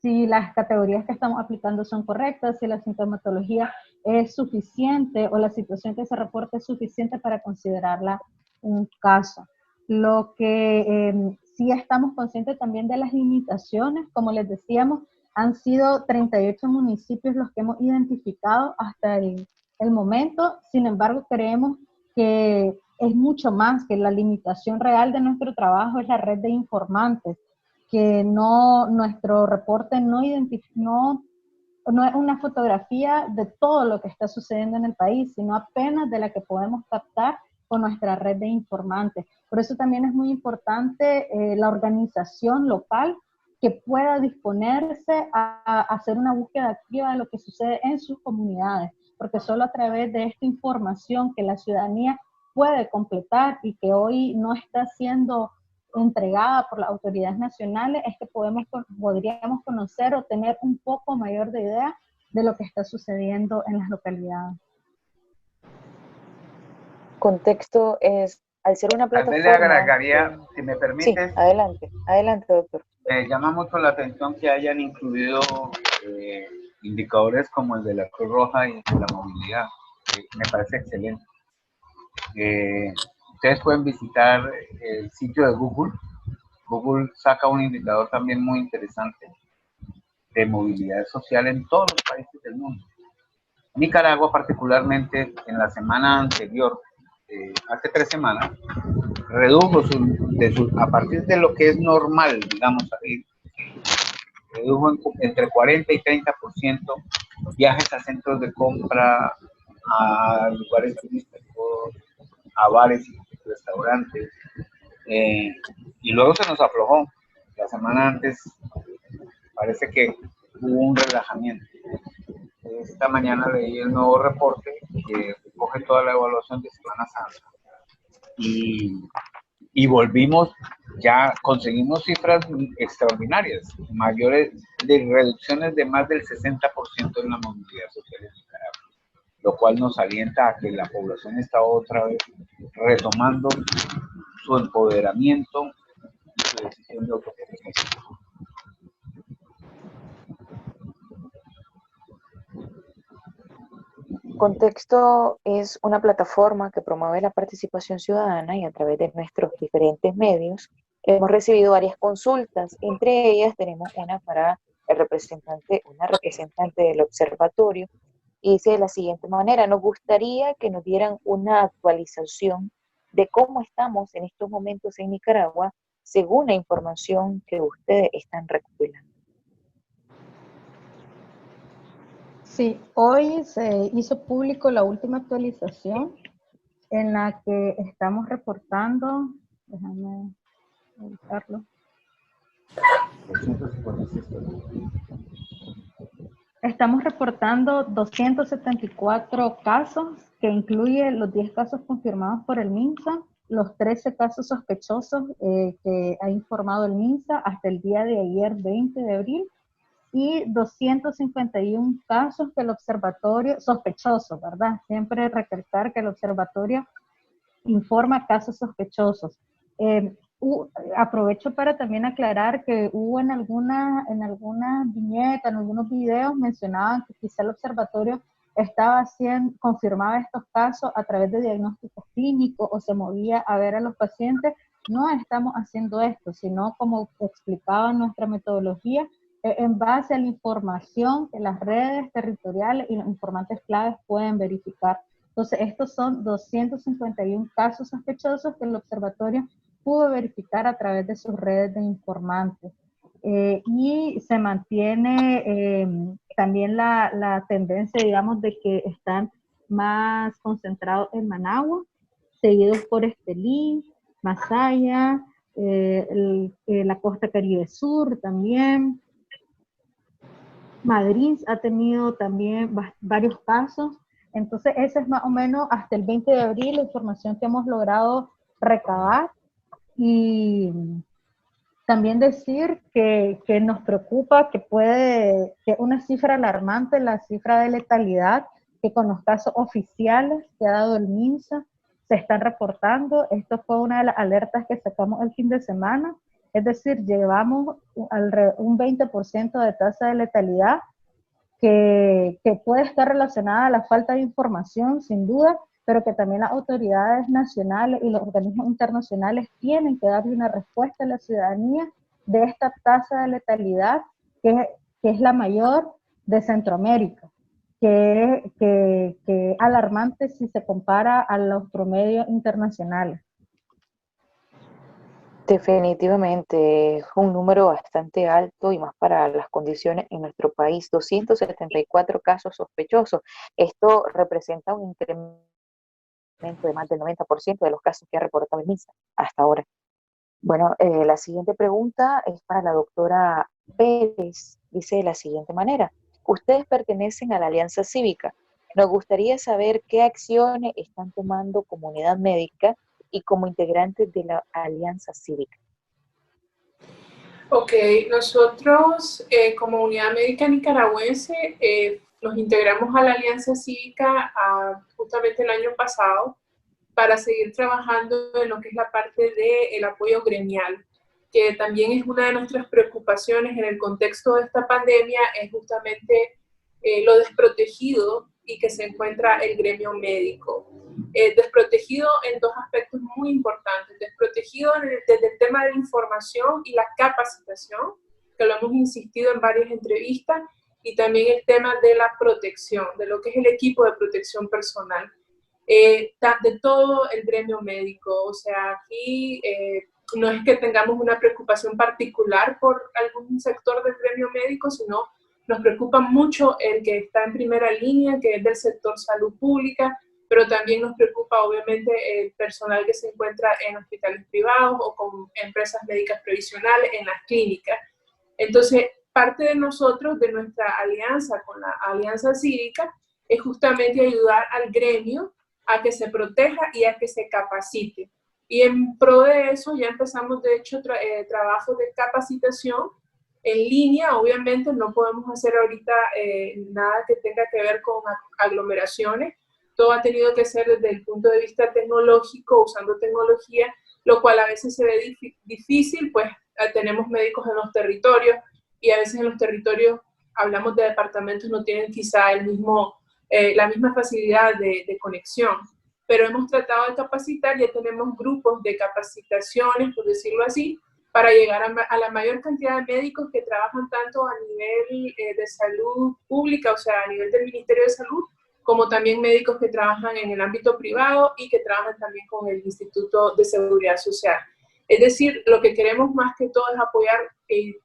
si las categorías que estamos aplicando son correctas, si la sintomatología es suficiente o la situación que se reporta es suficiente para considerarla un caso. Lo que sí estamos conscientes también de las limitaciones, como les decíamos, han sido 38 municipios los que hemos identificado hasta el momento. Sin embargo, creemos que es mucho más, que la limitación real de nuestro trabajo es la red de informantes, que nuestro reporte no es una fotografía de todo lo que está sucediendo en el país, sino apenas de la que podemos captar con nuestra red de informantes. Por eso también es muy importante la organización local que pueda disponerse a hacer una búsqueda activa de lo que sucede en sus comunidades, porque solo a través de esta información que la ciudadanía puede completar y que hoy no está siendo entregada por las autoridades nacionales, es que podríamos conocer o tener un poco mayor de idea de lo que está sucediendo en las localidades. Contexto es, al ser una plataforma... Tal vez le agregaría, si me permites. Sí, adelante, doctor. Me llama mucho la atención que hayan incluido indicadores como el de la Cruz Roja y de la movilidad. Me parece excelente. Ustedes pueden visitar el sitio de Google. Google saca un indicador también muy interesante de movilidad social en todos los países del mundo. Nicaragua, particularmente, en la semana anterior, hace 3 semanas, redujo a partir de lo que es normal, digamos, redujo entre 40 y 30% viajes a centros de compra, a lugares turísticos, a bares y restaurantes, y luego se nos aflojó. La semana antes parece que hubo un relajamiento. Esta mañana leí el nuevo reporte que recoge toda la evaluación de Semana Santa y volvimos, ya conseguimos cifras extraordinarias, mayores, de reducciones de más del 60% en la movilidad social en Nicaragua, lo cual nos alienta a que la población está otra vez retomando su empoderamiento y su decisión de autoprotección. Contexto es una plataforma que promueve la participación ciudadana y a través de nuestros diferentes medios hemos recibido varias consultas. Entre ellas tenemos una para una representante del observatorio, y dice de la siguiente manera: nos gustaría que nos dieran una actualización de cómo estamos en estos momentos en Nicaragua según la información que ustedes están recopilando. Sí, hoy se hizo público la última actualización en la que estamos reportando, déjame buscarlo. Estamos reportando 274 casos, que incluye los 10 casos confirmados por el MINSA, los 13 casos sospechosos que ha informado el MINSA hasta el día de ayer, 20 de abril, y 251 casos que el observatorio, sospechosos, ¿verdad? Siempre recalcar que el observatorio informa casos sospechosos. Aprovecho para también aclarar que hubo en alguna viñeta, en algunos videos, mencionaban que quizá el observatorio confirmaba estos casos a través de diagnósticos clínicos o se movía a ver a los pacientes. No estamos haciendo esto, sino como explicaba nuestra metodología, en base a la información que las redes territoriales y los informantes claves pueden verificar. Entonces, estos son 251 casos sospechosos que el observatorio pudo verificar a través de sus redes de informantes. Y se mantiene también la tendencia, digamos, de que están más concentrados en Managua, seguidos por Estelí, Masaya, la costa Caribe Sur también. Madrid ha tenido también varios casos. Entonces, esa es más o menos hasta el 20 de abril la información que hemos logrado recabar. Y también decir que nos preocupa que una cifra alarmante, la cifra de letalidad, que con los casos oficiales que ha dado el MINSA se están reportando. Esto fue una de las alertas que sacamos el fin de semana. Es decir, llevamos un 20% de tasa de letalidad que puede estar relacionada a la falta de información, sin duda, pero que también las autoridades nacionales y los organismos internacionales tienen que darle una respuesta a la ciudadanía de esta tasa de letalidad que es la mayor de Centroamérica, que es alarmante si se compara a los promedios internacionales. Definitivamente es un número bastante alto y más para las condiciones en nuestro país. 274 casos sospechosos. Esto representa un incremento de más del 90% de los casos que ha reportado el MINSA hasta ahora. Bueno, la siguiente pregunta es para la doctora Pérez. Dice de la siguiente manera: ustedes pertenecen a la Alianza Cívica. Nos gustaría saber qué acciones están tomando como unidad médica y como integrantes de la Alianza Cívica. Ok, nosotros como unidad médica nicaragüense nos integramos a la Alianza Cívica justamente el año pasado para seguir trabajando en lo que es la parte del apoyo gremial, que también es una de nuestras preocupaciones en el contexto de esta pandemia, es justamente lo desprotegido y que se encuentra el gremio médico. Desprotegido en dos aspectos muy importantes, desprotegido desde el tema de la información y la capacitación, que lo hemos insistido en varias entrevistas, y también el tema de la protección, de lo que es el equipo de protección personal, de todo el gremio médico. O sea, aquí no es que tengamos una preocupación particular por algún sector del gremio médico, sino nos preocupa mucho el que está en primera línea, que es del sector salud pública, pero también nos preocupa obviamente el personal que se encuentra en hospitales privados o con empresas médicas previsionales, en las clínicas. Entonces, parte de nosotros, de nuestra alianza con la Alianza Cívica, es justamente ayudar al gremio a que se proteja y a que se capacite. Y en pro de eso ya empezamos, de hecho, trabajos de capacitación en línea. Obviamente no podemos hacer ahorita nada que tenga que ver con aglomeraciones. Todo ha tenido que ser desde el punto de vista tecnológico, usando tecnología, lo cual a veces se ve difícil, pues tenemos médicos en los territorios y a veces en los territorios, hablamos de departamentos, no tienen quizá la misma facilidad de conexión. Pero hemos tratado de capacitar, ya tenemos grupos de capacitaciones, por decirlo así, para llegar a la mayor cantidad de médicos que trabajan tanto a nivel de salud pública, o sea, a nivel del Ministerio de Salud, como también médicos que trabajan en el ámbito privado y que trabajan también con el Instituto de Seguridad Social. Es decir, lo que queremos más que todo es apoyar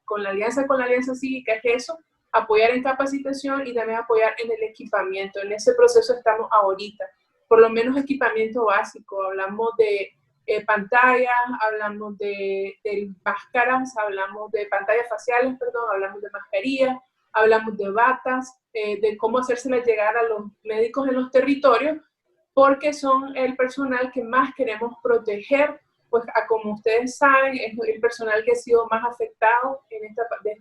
con la Alianza Cívica, es eso, apoyar en capacitación y también apoyar en el equipamiento. En ese proceso estamos ahorita, por lo menos equipamiento básico. Hablamos de pantallas, hablamos de máscaras, hablamos de pantallas faciales, perdón, hablamos de mascarillas, hablamos de batas, de cómo hacérselas llegar a los médicos en los territorios, porque son el personal que más queremos proteger, pues como ustedes saben, es el personal que ha sido más afectado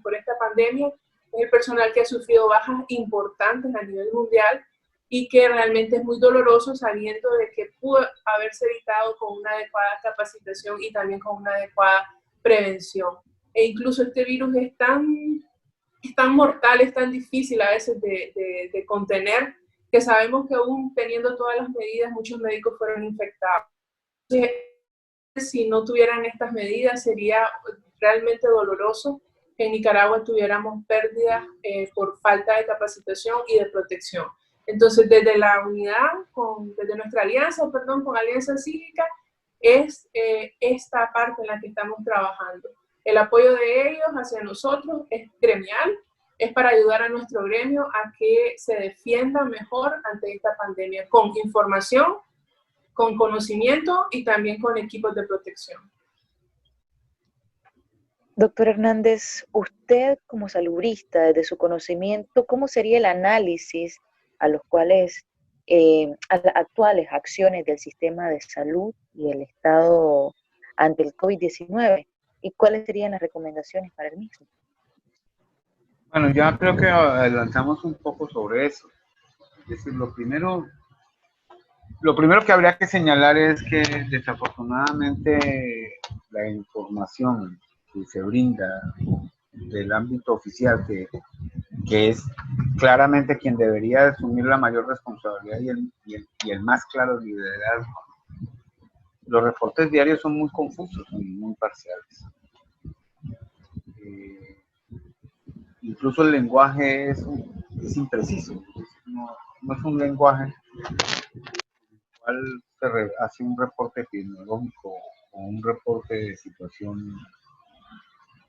por esta pandemia, es el personal que ha sufrido bajas importantes a nivel mundial y que realmente es muy doloroso sabiendo de que pudo haberse evitado con una adecuada capacitación y también con una adecuada prevención. E incluso este virus es tan mortal, es tan difícil a veces de contener, que sabemos que aún teniendo todas las medidas, muchos médicos fueron infectados. Entonces, si no tuvieran estas medidas, sería realmente doloroso que en Nicaragua tuviéramos pérdidas por falta de capacitación y de protección. Entonces, desde la unidad, desde nuestra alianza, con Alianza Cívica, es esta parte en la que estamos trabajando. El apoyo de ellos hacia nosotros es gremial, es para ayudar a nuestro gremio a que se defienda mejor ante esta pandemia, con información, con conocimiento y también con equipos de protección. Doctor Hernández, usted como salubrista, desde su conocimiento, ¿cómo sería el análisis a los cuales, a las actuales acciones del sistema de salud y el Estado ante el COVID-19? ¿Y cuáles serían las recomendaciones para el mismo? Bueno, ya creo que adelantamos un poco sobre eso. Es decir, lo primero que habría que señalar es que desafortunadamente la información que se brinda del ámbito oficial, que es claramente quien debería asumir la mayor responsabilidad y el más claro liderazgo, los reportes diarios son muy confusos y muy parciales. Incluso el lenguaje es impreciso, no es un lenguaje cual se hace un reporte epidemiológico o un reporte de situación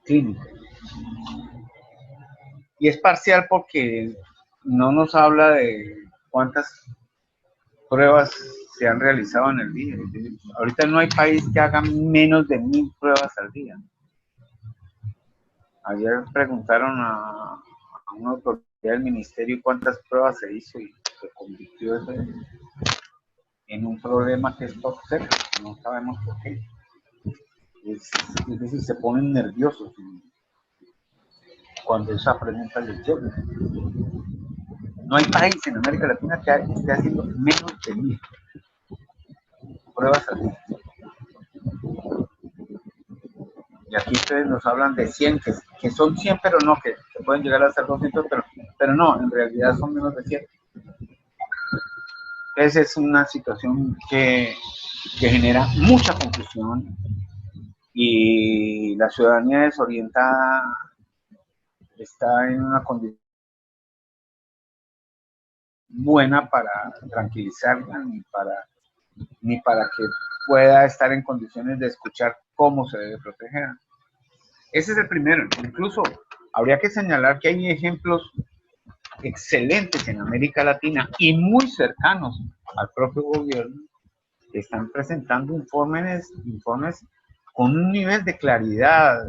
clínica. Y es parcial porque no nos habla de cuántas pruebas se han realizado en el día. Ahorita no hay país que haga menos de 1000 pruebas al día. Ayer preguntaron a una autoridad del ministerio cuántas pruebas se hizo y se convirtió eso en un problema que es toxic, no sabemos por qué. Es decir, se ponen nerviosos cuando esa pregunta les llega. No hay país en América Latina que esté haciendo menos de 1000 pruebas al día. Y aquí ustedes nos hablan de 100, que son 100, pero no, que pueden llegar a ser 200, pero no, en realidad son menos de 100. Esa es una situación que genera mucha confusión y la ciudadanía desorientada está en una condición buena para tranquilizarla ni para que pueda estar en condiciones de escuchar cómo se debe proteger. Ese es el primero. Incluso habría que señalar que hay ejemplos excelentes en América Latina y muy cercanos al propio gobierno que están presentando informes con un nivel de claridad,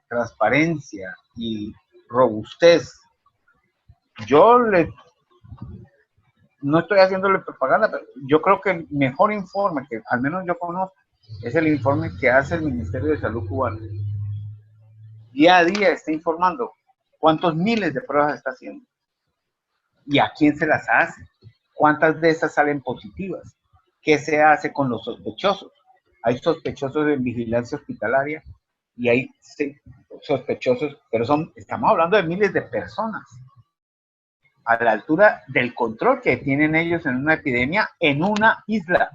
transparencia y robustez. Yo no estoy haciéndole propaganda, pero yo creo que el mejor informe que al menos yo conozco es el informe que hace el Ministerio de Salud cubano. Día a día está informando cuántos miles de pruebas está haciendo y a quién se las hace, cuántas de esas salen positivas, qué se hace con los sospechosos. Hay sospechosos en vigilancia hospitalaria y hay sospechosos, pero estamos hablando de miles de personas a la altura del control que tienen ellos en una epidemia en una isla.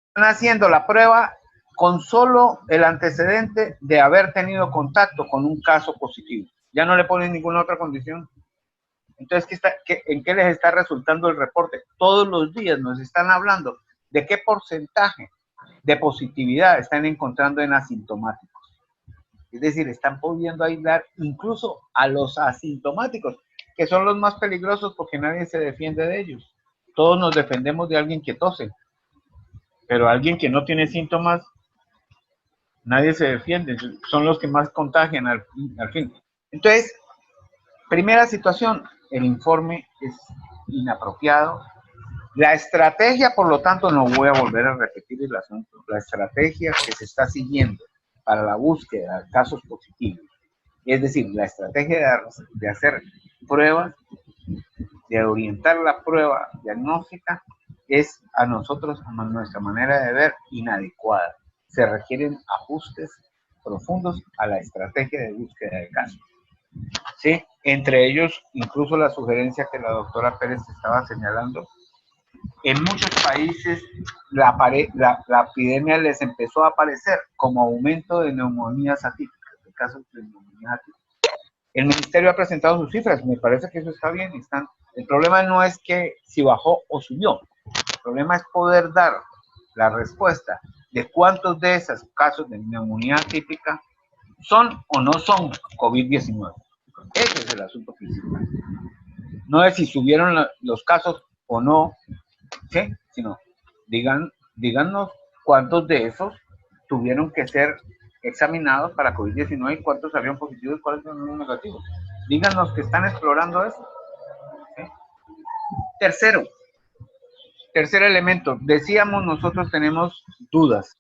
Están haciendo la prueba con solo el antecedente de haber tenido contacto con un caso positivo. Ya no le ponen ninguna otra condición. Entonces, ¿en qué les está resultando el reporte? Todos los días nos están hablando de qué porcentaje de positividad están encontrando en asintomáticos. Es decir, están pudiendo aislar incluso a los asintomáticos, que son los más peligrosos porque nadie se defiende de ellos. Todos nos defendemos de alguien que tose, pero alguien que no tiene síntomas, nadie se defiende. Son los que más contagian al fin. Entonces, primera situación, el informe es inapropiado. La estrategia, por lo tanto, no voy a volver a repetir el asunto. La estrategia que se está siguiendo para la búsqueda de casos positivos, es decir, la estrategia de hacer pruebas, de orientar la prueba diagnóstica, es a nosotros, a nuestra manera de ver, inadecuada. Se requieren ajustes profundos a la estrategia de búsqueda de casos. ¿Sí? Entre ellos, incluso la sugerencia que la doctora Pérez estaba señalando. En muchos países la epidemia les empezó a aparecer como aumento de neumonías atípicas, de casos de neumonía atípica. El ministerio ha presentado sus cifras, me parece que eso está bien. El problema no es que si bajó o subió, el problema es poder dar la respuesta de cuántos de esos casos de neumonía atípica son o no son COVID-19. Ese es el asunto principal. No es si subieron los casos o no, ¿sí? Sino díganos cuántos de esos tuvieron que ser examinados para COVID-19 y cuántos salieron positivos y cuáles son los negativos. Díganos que están explorando eso. ¿Sí? Tercer elemento, decíamos nosotros tenemos dudas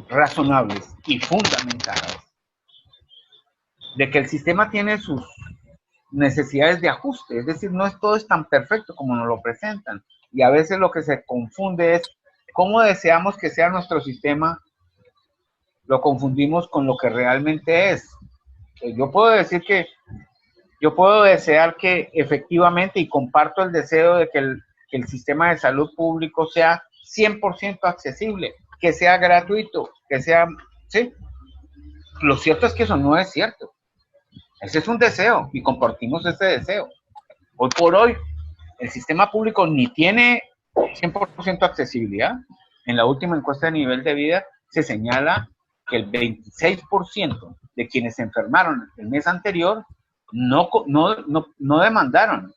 razonables y fundamentadas de que el sistema tiene sus necesidades de ajuste, es decir, no es todo es tan perfecto como nos lo presentan, y a veces lo que se confunde es cómo deseamos que sea nuestro sistema, lo confundimos con lo que realmente es. Yo puedo desear que efectivamente, y comparto el deseo de que el sistema de salud público sea 100% accesible, que sea gratuito, que sea, ¿sí? Lo cierto es que eso no es cierto. Ese es un deseo y compartimos ese deseo. Hoy por hoy, el sistema público ni tiene 100% accesibilidad. En la última encuesta de nivel de vida se señala que el 26% de quienes se enfermaron el mes anterior no demandaron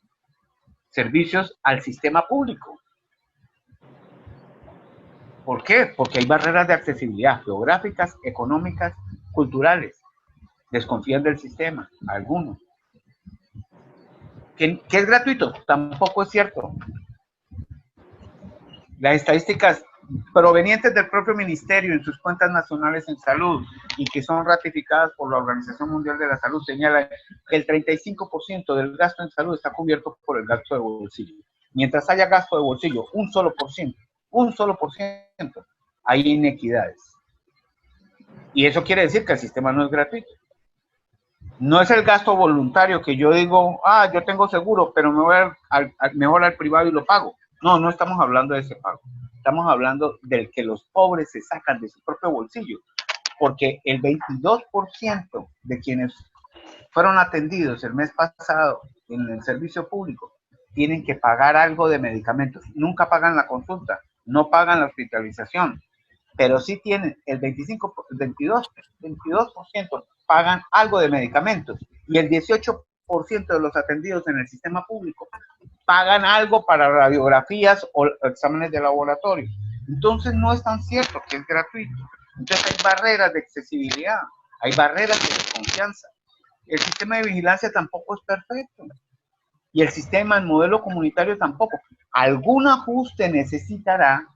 servicios al sistema público. ¿Por qué? Porque hay barreras de accesibilidad geográficas, económicas, culturales. Desconfían del sistema, algunos. ¿Que es gratuito? Tampoco es cierto. Las estadísticas provenientes del propio ministerio en sus cuentas nacionales en salud y que son ratificadas por la Organización Mundial de la Salud señalan que el 35% del gasto en salud está cubierto por el gasto de bolsillo. Mientras haya gasto de bolsillo, un solo por ciento, hay inequidades. Y eso quiere decir que el sistema no es gratuito. No es el gasto voluntario que yo digo, yo tengo seguro, pero me voy mejor al privado y lo pago. No estamos hablando de ese pago. Estamos hablando del que los pobres se sacan de su propio bolsillo. Porque el 22% de quienes fueron atendidos el mes pasado en el servicio público tienen que pagar algo de medicamentos. Nunca pagan la consulta, no pagan la hospitalización, pero sí tienen el 22% pagan algo de medicamentos y el 18% de los atendidos en el sistema público pagan algo para radiografías o exámenes de laboratorio. Entonces no es tan cierto que es gratuito. Entonces hay barreras de accesibilidad, hay barreras de desconfianza. El sistema de vigilancia tampoco es perfecto. Y el sistema, el modelo comunitario tampoco. Algún ajuste necesitará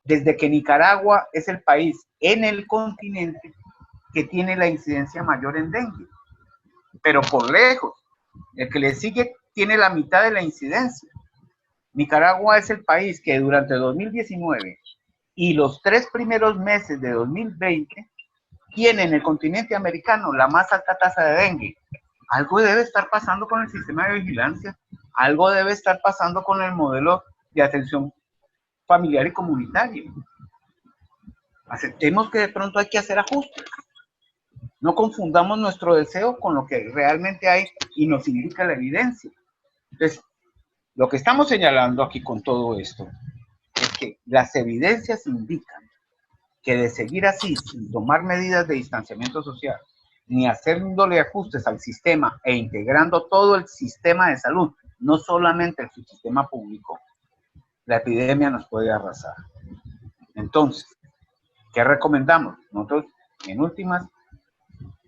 desde que Nicaragua es el país en el continente que tiene la incidencia mayor en dengue. Pero por lejos, el que le sigue tiene la mitad de la incidencia. Nicaragua es el país que durante 2019 y los 3 primeros meses de 2020 tiene en el continente americano la más alta tasa de dengue. Algo debe estar pasando con el sistema de vigilancia, algo debe estar pasando con el modelo de atención familiar y comunitario. Aceptemos que de pronto hay que hacer ajustes. No confundamos nuestro deseo con lo que realmente hay y nos indica la evidencia. Entonces, lo que estamos señalando aquí con todo esto es que las evidencias indican que de seguir así, sin tomar medidas de distanciamiento social, ni haciéndole ajustes al sistema e integrando todo el sistema de salud, no solamente el sistema público, la epidemia nos puede arrasar. Entonces, ¿qué recomendamos? Nosotros, en últimas,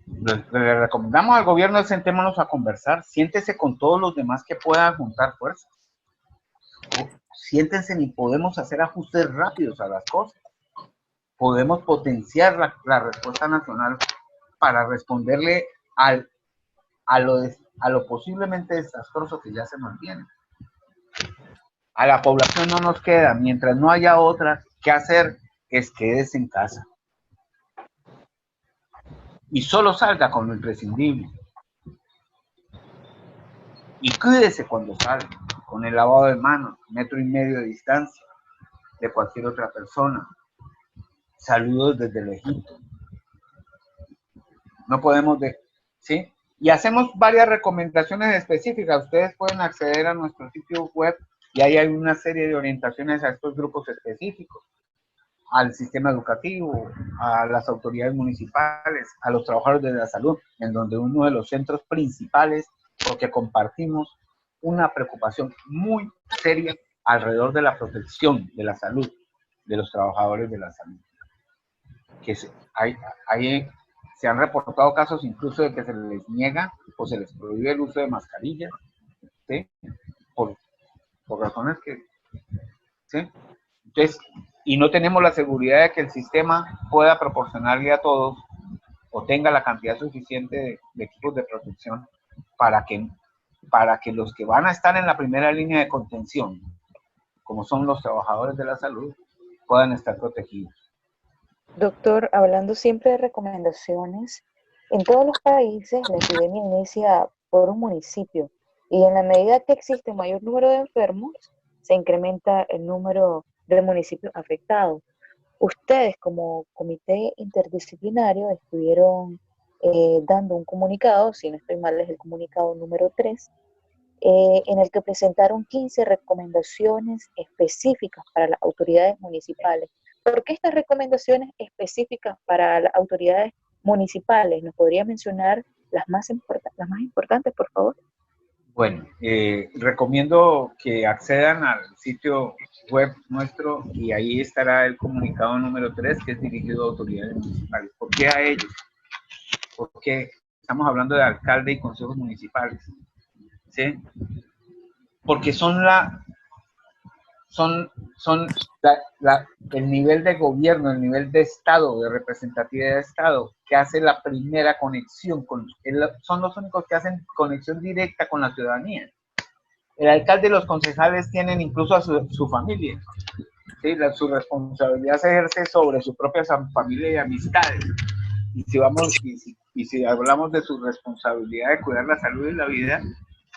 le recomendamos al gobierno de sentémonos a conversar, siéntese con todos los demás que puedan juntar fuerzas. Siéntense y podemos hacer ajustes rápidos a las cosas. Podemos potenciar la respuesta nacional para responderle a lo posiblemente desastroso que ya se mantiene. A la población no nos queda, mientras no haya otra que hacer, es quédese en casa. Y solo salga con lo imprescindible. Y cuídese cuando salga, con el lavado de manos, 1,5 metros de distancia de cualquier otra persona. Saludos desde lejito. No podemos ¿sí? Y hacemos varias recomendaciones específicas. Ustedes pueden acceder a nuestro sitio web y ahí hay una serie de orientaciones a estos grupos específicos, al sistema educativo, a las autoridades municipales, a los trabajadores de la salud, en donde uno de los centros principales, porque compartimos una preocupación muy seria alrededor de la protección de la salud de los trabajadores de la salud. Que se han reportado casos incluso de que se les niega o se les prohíbe el uso de mascarillas, ¿sí? Por razones que, ¿sí? Entonces, y no tenemos la seguridad de que el sistema pueda proporcionarle a todos o tenga la cantidad suficiente de equipos de protección para que los que van a estar en la primera línea de contención, como son los trabajadores de la salud, puedan estar protegidos. Doctor, hablando siempre de recomendaciones, en todos los países la epidemia inicia por un municipio y en la medida que existe mayor número de enfermos, se incrementa el número de municipios afectados. Ustedes como comité interdisciplinario estuvieron dando un comunicado, si no estoy mal es el comunicado número 3, en el que presentaron 15 recomendaciones específicas para las autoridades municipales. ¿Por qué estas recomendaciones específicas para las autoridades municipales? ¿Nos podría mencionar las más importantes, por favor? Bueno, recomiendo que accedan al sitio web nuestro y ahí estará el comunicado número 3, que es dirigido a autoridades municipales. ¿Por qué a ellos? Porque estamos hablando de alcalde y consejos municipales, ¿sí? Porque son el nivel de gobierno, el nivel de Estado, de representatividad de Estado, que hace la primera conexión, son los únicos que hacen conexión directa con la ciudadanía. El alcalde y los concejales tienen incluso a su familia, ¿sí? Su responsabilidad se ejerce sobre su propia familia y amistades. Y si hablamos de su responsabilidad de cuidar la salud y la vida,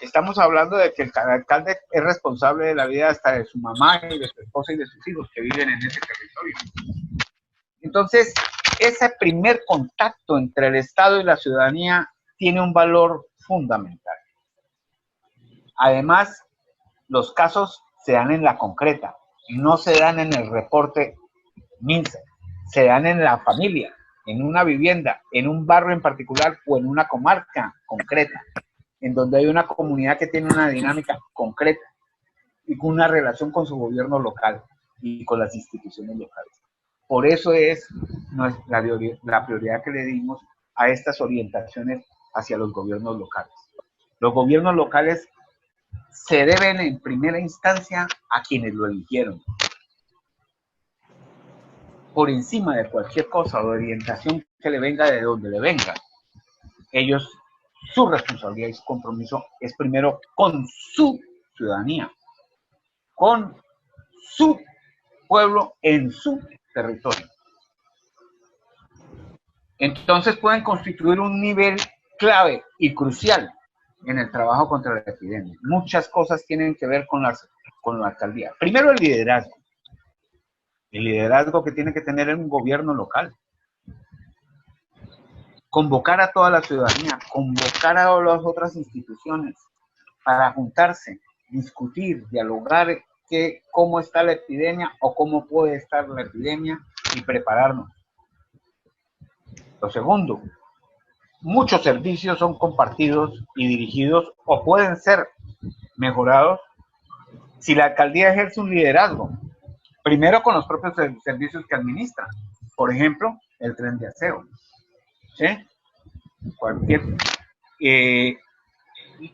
estamos hablando de que el alcalde es responsable de la vida hasta de su mamá y de su esposa y de sus hijos que viven en ese territorio. Entonces, ese primer contacto entre el Estado y la ciudadanía tiene un valor fundamental. Además, los casos se dan en la concreta, no se dan en el reporte MINSA, se dan en la familia, en una vivienda, en un barrio en particular o en una comarca concreta, en donde hay una comunidad que tiene una dinámica concreta y con una relación con su gobierno local y con las instituciones locales. Por eso es la prioridad que le dimos a estas orientaciones hacia los gobiernos locales. Los gobiernos locales se deben en primera instancia a quienes lo eligieron. Por encima de cualquier cosa o orientación que le venga de donde le venga, ellos, su responsabilidad y su compromiso es primero con su ciudadanía, con su pueblo en su territorio. Entonces pueden constituir un nivel clave y crucial en el trabajo contra la epidemia. Muchas cosas tienen que ver con la alcaldía. Primero, el liderazgo. El liderazgo que tiene que tener un gobierno local. convocar a toda la ciudadanía, convocar a las otras instituciones para juntarse, discutir, dialogar cómo está la epidemia o cómo puede estar la epidemia y prepararnos. Lo segundo, muchos servicios son compartidos y dirigidos o pueden ser mejorados si la alcaldía ejerce un liderazgo, primero con los propios servicios que administra, por ejemplo, el tren de aseo, ¿sí?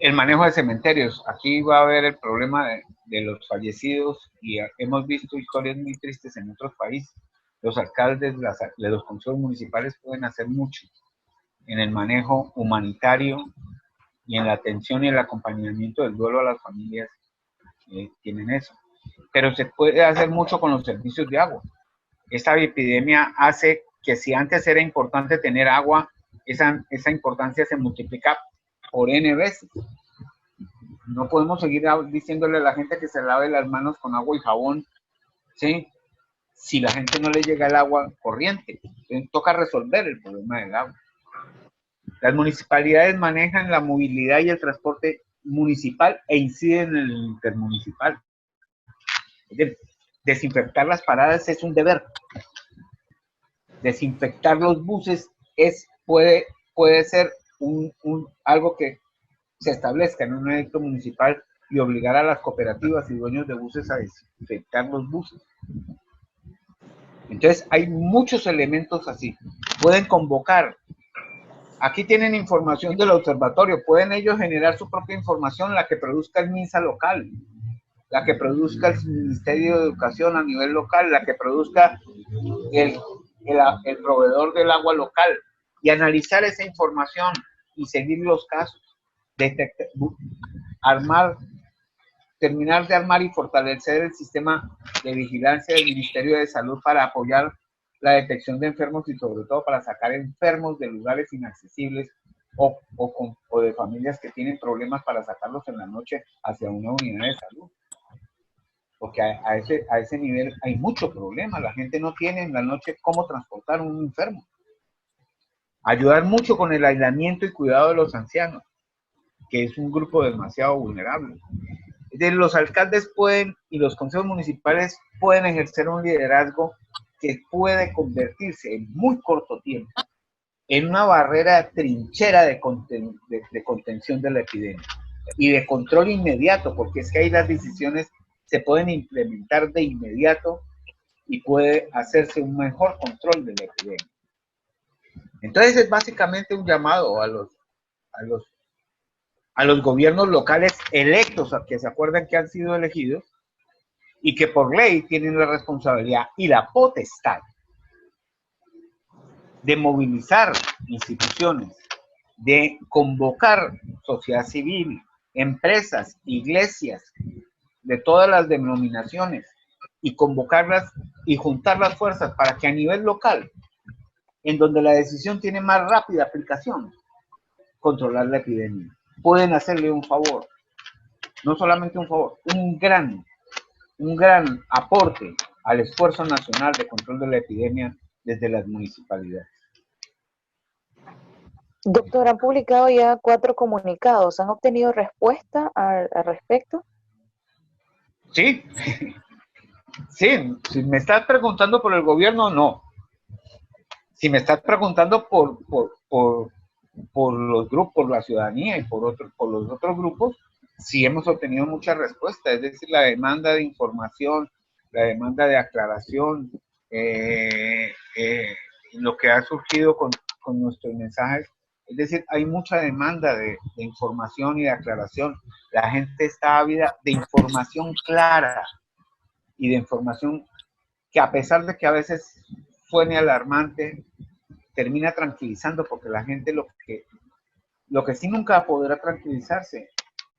El manejo de cementerios. Aquí va a haber el problema de los fallecidos y hemos visto historias muy tristes en otros países. Los alcaldes de los consejos municipales pueden hacer mucho en el manejo humanitario y en la atención y el acompañamiento del duelo a las familias que tienen eso. Pero se puede hacer mucho con los servicios de agua. Esta epidemia hace que si antes era importante tener agua, esa importancia se multiplica por N veces. No podemos seguir diciéndole a la gente que se lave las manos con agua y jabón, ¿sí? Si la gente no le llega el agua corriente. Entonces, toca resolver el problema del agua. Las municipalidades manejan la movilidad y el transporte municipal e inciden en el intermunicipal. Desinfectar las paradas es un deber. Desinfectar los buses puede ser algo que se establezca en un edicto municipal y obligar a las cooperativas y dueños de buses a desinfectar los buses. Entonces hay muchos elementos así. Pueden convocar. Aquí tienen información del observatorio. Pueden ellos generar su propia información, la que produzca el MINSA local, la que produzca el Ministerio de Educación a nivel local, la que produzca el proveedor del agua local, y analizar esa información y seguir los casos, terminar de armar y fortalecer el sistema de vigilancia del Ministerio de Salud para apoyar la detección de enfermos y sobre todo para sacar enfermos de lugares inaccesibles o de familias que tienen problemas para sacarlos en la noche hacia una unidad de salud. Porque a ese nivel hay mucho problema. La gente no tiene en la noche cómo transportar a un enfermo. Ayudar mucho con el aislamiento y cuidado de los ancianos, que es un grupo demasiado vulnerable. Los alcaldes y los consejos municipales pueden ejercer un liderazgo que puede convertirse en muy corto tiempo en una barrera trinchera de contención de la epidemia y de control inmediato, porque es que ahí las decisiones se pueden implementar de inmediato y puede hacerse un mejor control de la epidemia. Entonces es básicamente un llamado a los gobiernos locales electos, a que se acuerdan que han sido elegidos y que por ley tienen la responsabilidad y la potestad de movilizar instituciones, de convocar sociedad civil, empresas, iglesias, de todas las denominaciones, y convocarlas y juntar las fuerzas para que a nivel local, en donde la decisión tiene más rápida aplicación, controlar la epidemia. Pueden hacerle un favor, no solamente un favor, un gran aporte al esfuerzo nacional de control de la epidemia desde las municipalidades. Doctor, han publicado ya 4 comunicados. ¿Han obtenido respuesta al respecto? Sí, sí. Si me estás preguntando por el gobierno, no. Si me estás preguntando por los grupos, por la ciudadanía y por los otros grupos, sí hemos obtenido mucha respuesta. Es decir, la demanda de información, la demanda de aclaración, lo que ha surgido con nuestros mensajes. Es decir, hay mucha demanda de información y de aclaración. La gente está ávida de información clara y de información que, a pesar de que a veces suene alarmante, termina tranquilizando, porque la gente lo que sí nunca podrá tranquilizarse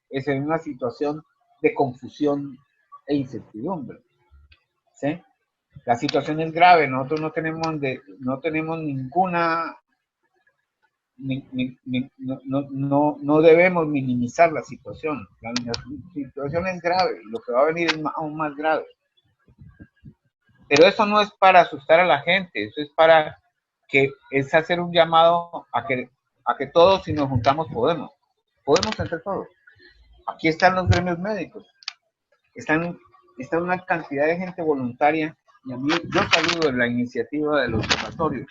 es en una situación de confusión e incertidumbre, ¿sí? La situación es grave, nosotros no tenemos ninguna, no debemos minimizar la situación. La situación es grave y lo que va a venir es aún más grave. Pero eso no es para asustar a la gente, eso es para que es hacer un llamado a que todos, si nos juntamos, podemos entre todos. Aquí están los gremios médicos, está una cantidad de gente voluntaria, y a mí, yo saludo la iniciativa del observatorio.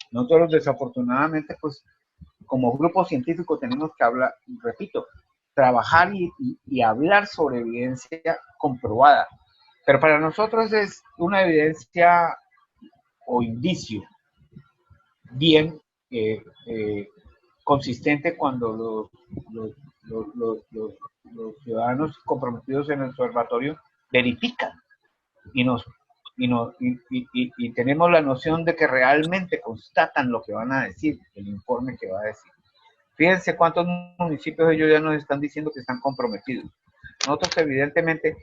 Nosotros desafortunadamente, pues, como grupo científico tenemos que hablar, repito, trabajar y hablar sobre evidencia comprobada. Pero para nosotros es una evidencia o indicio bien consistente cuando los ciudadanos comprometidos en el observatorio verifican y tenemos la noción de que realmente constatan lo que van a decir, el informe que va a decir. Fíjense cuántos municipios ellos ya nos están diciendo que están comprometidos. Nosotros evidentemente,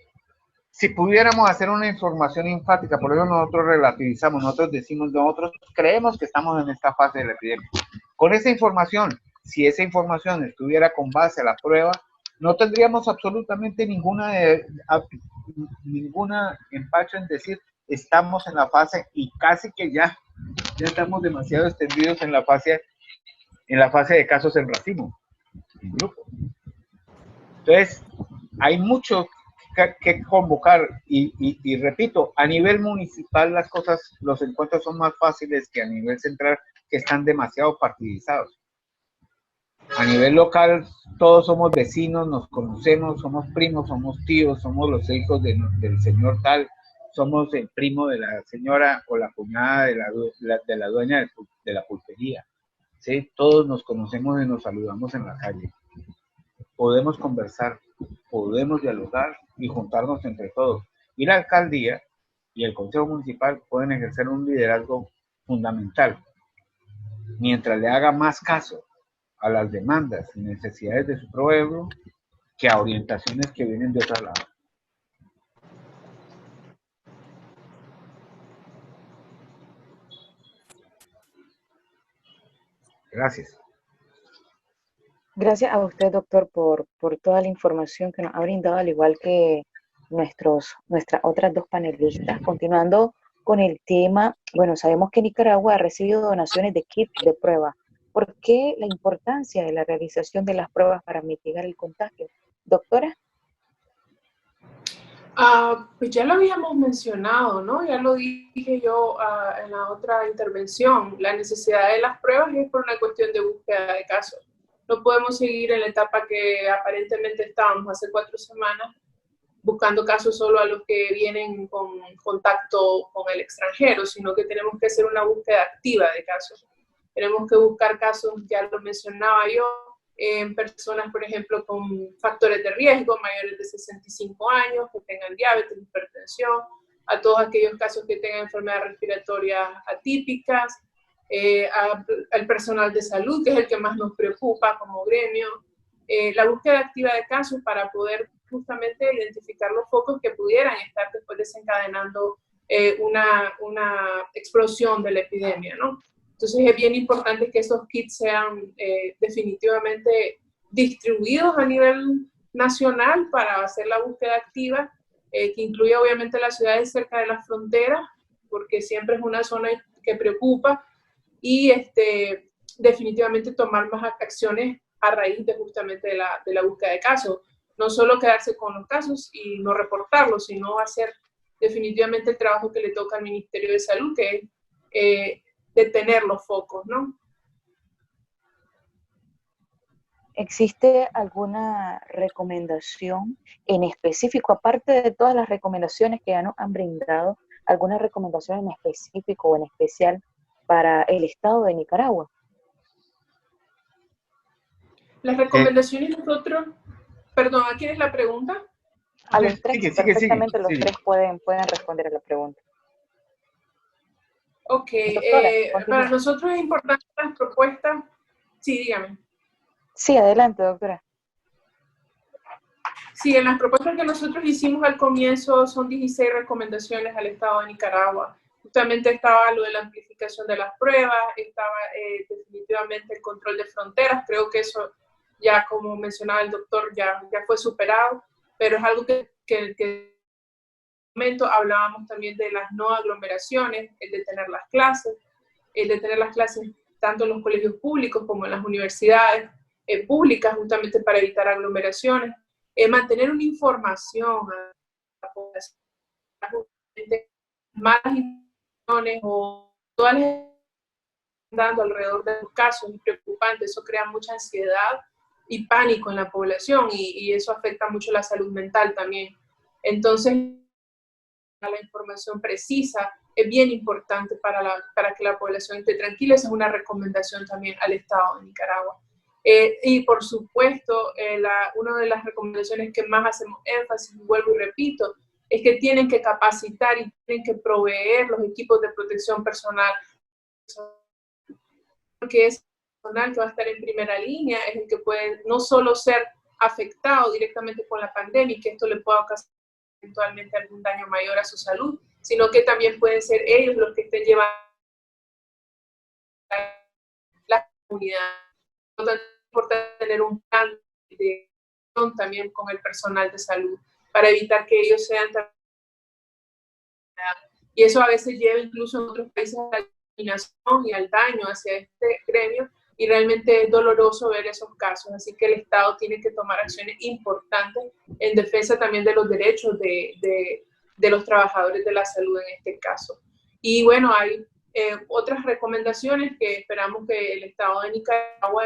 si pudiéramos hacer una información enfática, por eso nosotros relativizamos, nosotros decimos, nosotros creemos que estamos en esta fase de la epidemia. Con esa información, si esa información estuviera con base a la prueba, no tendríamos absolutamente ninguna empacho en decir estamos en la fase y casi que ya estamos demasiado extendidos en la fase de casos en racimo, en grupo. Entonces, hay mucho que convocar y repito, a nivel municipal las cosas, los encuentros son más fáciles que a nivel central, que están demasiado partidizados. A nivel local todos somos vecinos, nos conocemos, somos primos, somos tíos, somos los hijos del señor tal, somos el primo de la señora o la cuñada de la dueña de la pulpería. ¿Sí? Todos nos conocemos y nos saludamos en la calle. Podemos conversar, podemos dialogar y juntarnos entre todos. Y la alcaldía y el consejo municipal pueden ejercer un liderazgo fundamental. Mientras le haga más caso a las demandas y necesidades de su pueblo que a orientaciones que vienen de otro lado. Gracias. Gracias a usted, doctor, por toda la información que nos ha brindado, al igual que nuestras otras dos panelistas. Continuando con el tema, bueno, sabemos que Nicaragua ha recibido donaciones de kits de prueba. ¿Por qué la importancia de la realización de las pruebas para mitigar el contagio? Doctora. Pues ya lo habíamos mencionado, ¿no? Ya lo dije yo en la otra intervención. La necesidad de las pruebas es por una cuestión de búsqueda de casos. No podemos seguir en la etapa que aparentemente estábamos hace 4 semanas, buscando casos solo a los que vienen con contacto con el extranjero, sino que tenemos que hacer una búsqueda activa de casos. Tenemos que buscar casos, ya lo mencionaba yo, en personas, por ejemplo, con factores de riesgo, mayores de 65 años, que tengan diabetes, hipertensión, a todos aquellos casos que tengan enfermedades respiratorias atípicas, al personal de salud, que es el que más nos preocupa como gremio, la búsqueda activa de casos para poder justamente identificar los focos que pudieran estar después desencadenando una explosión de la epidemia, ¿no? Entonces es bien importante que esos kits sean definitivamente distribuidos a nivel nacional para hacer la búsqueda activa, que incluye obviamente las ciudades cerca de las fronteras, porque siempre es una zona que preocupa, y definitivamente tomar más acciones a raíz de justamente de la búsqueda de casos. No solo quedarse con los casos y no reportarlos, sino hacer definitivamente el trabajo que le toca al Ministerio de Salud, que es detener los focos, ¿no? ¿Existe alguna recomendación en específico, aparte de todas las recomendaciones que ya nos han brindado, alguna recomendación en específico o en especial para el Estado de Nicaragua? Las recomendaciones nosotros, perdón, ¿a quién es la pregunta? A los tres, perfectamente los tres pueden responder a la pregunta. Ok, para nosotros es importante las propuestas. Sí, dígame. Sí, adelante, doctora. Sí, en las propuestas que nosotros hicimos al comienzo son 16 recomendaciones al Estado de Nicaragua. Justamente estaba lo de la amplificación de las pruebas, estaba definitivamente el control de fronteras. Creo que eso ya, como mencionaba el doctor, ya fue superado, pero es algo que momento hablábamos también de las no aglomeraciones, el detener las clases, de tener las clases tanto en los colegios públicos como en las universidades públicas, justamente para evitar aglomeraciones, mantener una información a la población, malas informaciones o todas las dando alrededor de los casos es preocupante. Eso crea mucha ansiedad y pánico en la población y eso afecta mucho la salud mental también. Entonces, la información precisa es bien importante para que la población esté tranquila. Esa es una recomendación también al Estado de Nicaragua. Y por supuesto, una de las recomendaciones que más hacemos énfasis, y vuelvo y repito, es que tienen que capacitar y tienen que proveer los equipos de protección personal, porque es personal que va a estar en primera línea, es el que puede no solo ser afectado directamente con la pandemia y que esto le pueda ocasionar eventualmente algún daño mayor a su salud, sino que también pueden ser ellos los que estén llevando la comunidad. Por lo tanto, es importante tener un plan de acción también con el personal de salud para evitar que ellos sean tan... Y eso a veces lleva incluso en otros países a la discriminación y al daño hacia este gremio, y realmente es doloroso ver esos casos. Así que el Estado tiene que tomar acciones importantes en defensa también de los derechos de los trabajadores de la salud en este caso. Y bueno, hay otras recomendaciones que esperamos que el Estado de Nicaragua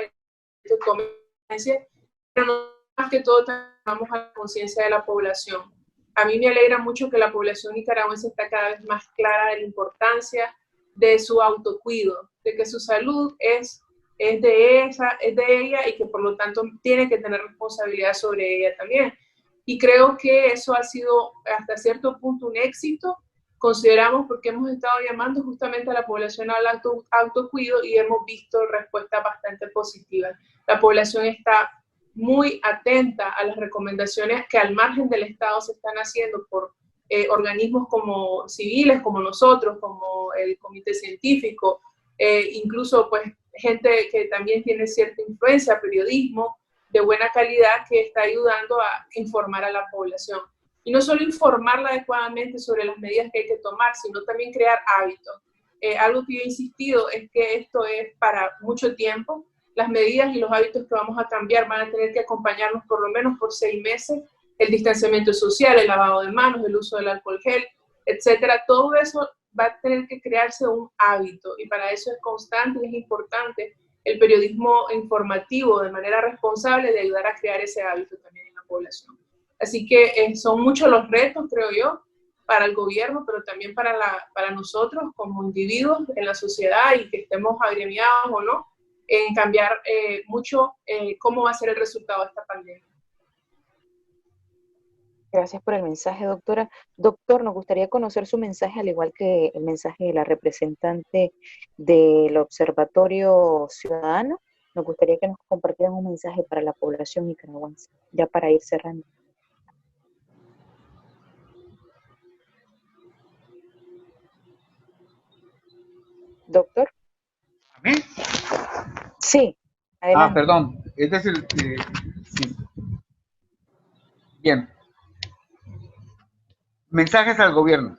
tome conciencia, pero no más que todo tomamos a la conciencia de la población. A mí me alegra mucho que la población nicaragüense está cada vez más clara de la importancia de su autocuido, de que su salud es de ella y que por lo tanto tiene que tener responsabilidad sobre ella también. Y creo que eso ha sido hasta cierto punto un éxito, consideramos, porque hemos estado llamando justamente a la población al autocuido y hemos visto respuestas bastante positivas. La población está muy atenta a las recomendaciones que al margen del Estado se están haciendo por organismos como civiles, como nosotros, como el Comité Científico, incluso pues gente que también tiene cierta influencia, periodismo de buena calidad que está ayudando a informar a la población. Y no solo informarla adecuadamente sobre las medidas que hay que tomar, sino también crear hábitos. Algo que yo he insistido es que esto es para mucho tiempo. Las medidas y los hábitos que vamos a cambiar van a tener que acompañarnos por lo menos por 6 meses. El distanciamiento social, el lavado de manos, el uso del alcohol gel, etcétera. Todo eso va a tener que crearse un hábito y para eso es constante y es importante el periodismo informativo de manera responsable de ayudar a crear ese hábito también en la población. Así que son muchos los retos, creo yo, para el gobierno, pero también para nosotros como individuos en la sociedad y que estemos agremiados o no, en cambiar mucho cómo va a ser el resultado de esta pandemia. Gracias por el mensaje, doctora. Doctor, nos gustaría conocer su mensaje, al igual que el mensaje de la representante del Observatorio Ciudadano. Nos gustaría que nos compartieran un mensaje para la población nicaragüense, ya para ir cerrando. Doctor. ¿A mí? Sí, adelante. Perdón, es decir, sí. Bien. Mensajes al gobierno.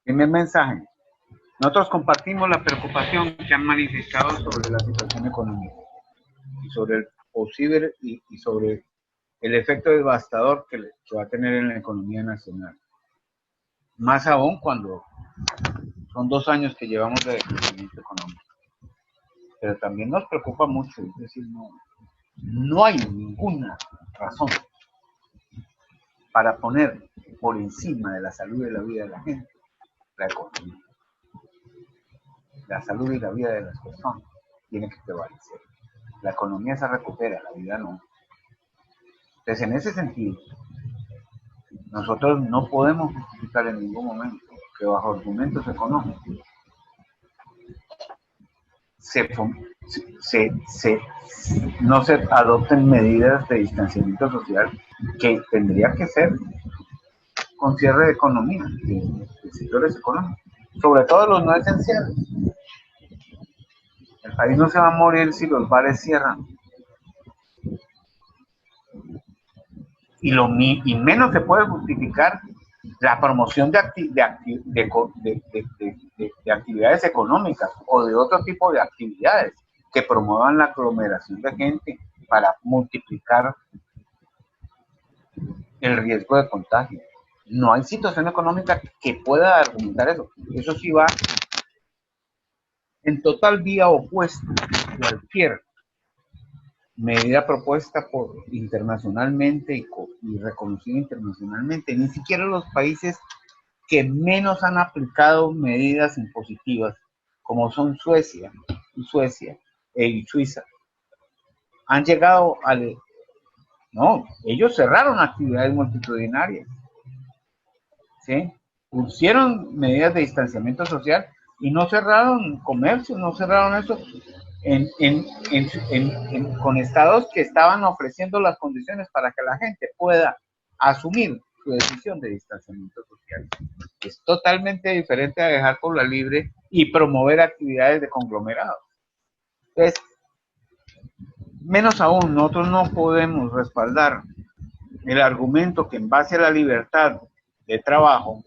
Primer mensaje. Nosotros compartimos la preocupación que han manifestado sobre la situación económica y sobre el posible y sobre el efecto devastador que va a tener en la economía nacional. Más aún cuando son 2 años que llevamos de crecimiento económico. Pero también nos preocupa mucho, es decir, no hay ninguna razón para poner por encima de la salud y la vida de la gente la economía. La salud y la vida de las personas tiene que prevalecer. La economía se recupera, la vida no. Entonces, en ese sentido, nosotros no podemos justificar en ningún momento que bajo argumentos económicos no se adopten medidas de distanciamiento social que tendría que ser con cierre de economía, de sectores económicos, sobre todo los no esenciales. El país no se va a morir si los bares cierran. Y menos se puede justificar la promoción de de actividades económicas o de otro tipo de actividades que promuevan la aglomeración de gente para multiplicar el riesgo de contagio. No hay situación económica que pueda argumentar eso. Eso sí va en total vía opuesta. Cualquier medida propuesta internacionalmente y reconocida internacionalmente, ni siquiera los países que menos han aplicado medidas impositivas, como son Suecia y Suiza, han llegado al... No, ellos cerraron actividades multitudinarias, ¿sí? Pusieron medidas de distanciamiento social y no cerraron comercio, no cerraron eso con estados que estaban ofreciendo las condiciones para que la gente pueda asumir su decisión de distanciamiento social. Es totalmente diferente a dejar por la libre y promover actividades de conglomerados. Entonces, menos aún, nosotros no podemos respaldar el argumento que en base a la libertad de trabajo,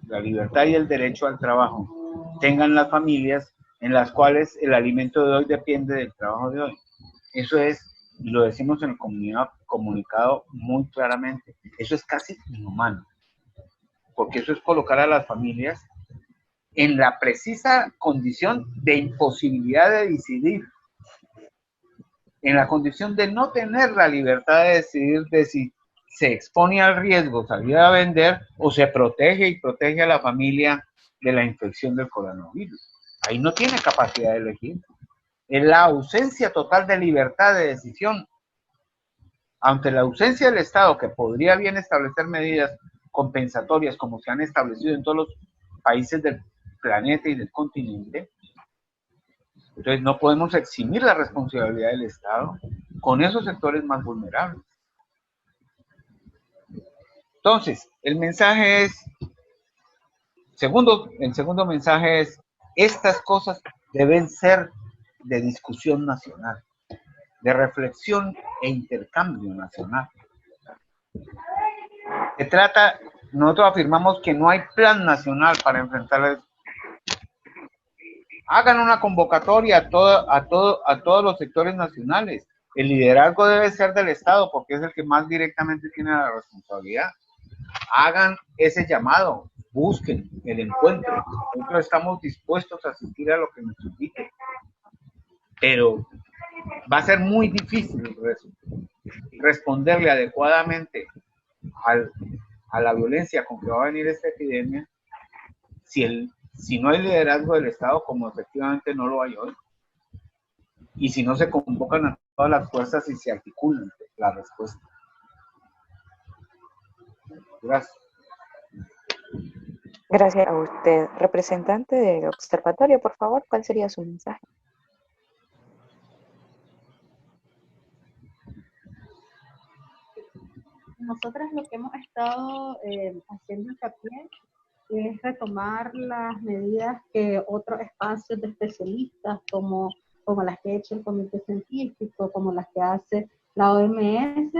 la libertad y el derecho al trabajo, tengan las familias en las cuales el alimento de hoy depende del trabajo de hoy. Eso es, y lo decimos en el comunicado muy claramente, eso es casi inhumano, porque eso es colocar a las familias en la precisa condición de imposibilidad de decidir, en la condición de no tener la libertad de decidir de si se expone al riesgo salir a vender o se protege y protege a la familia de la infección del coronavirus. Ahí no tiene capacidad de elegir. En la ausencia total de libertad de decisión, ante la ausencia del Estado, que podría bien establecer medidas compensatorias como se han establecido en todos los países del planeta y del continente, entonces no podemos eximir la responsabilidad del Estado con esos sectores más vulnerables. Entonces, el mensaje es, el segundo mensaje es, estas cosas deben ser de discusión nacional, de reflexión e intercambio nacional. Se trata, nosotros afirmamos que no hay plan nacional para enfrentar. Hagan una convocatoria a todos los sectores nacionales. El liderazgo debe ser del Estado porque es el que más directamente tiene la responsabilidad. Hagan ese llamado, busquen el encuentro. Nosotros estamos dispuestos a asistir a lo que nos inviten, pero va a ser muy difícil responderle adecuadamente a la violencia con que va a venir esta epidemia si no hay liderazgo del Estado, como efectivamente no lo hay hoy, y si no se convocan a todas las fuerzas y se articulan la respuesta. Gracias. Gracias a usted. Representante del observatorio, por favor, ¿cuál sería su mensaje? Nosotras lo que hemos estado haciendo hincapié es retomar las medidas que otros espacios de especialistas, como las que ha hecho el Comité Científico, como las que hace la OMS,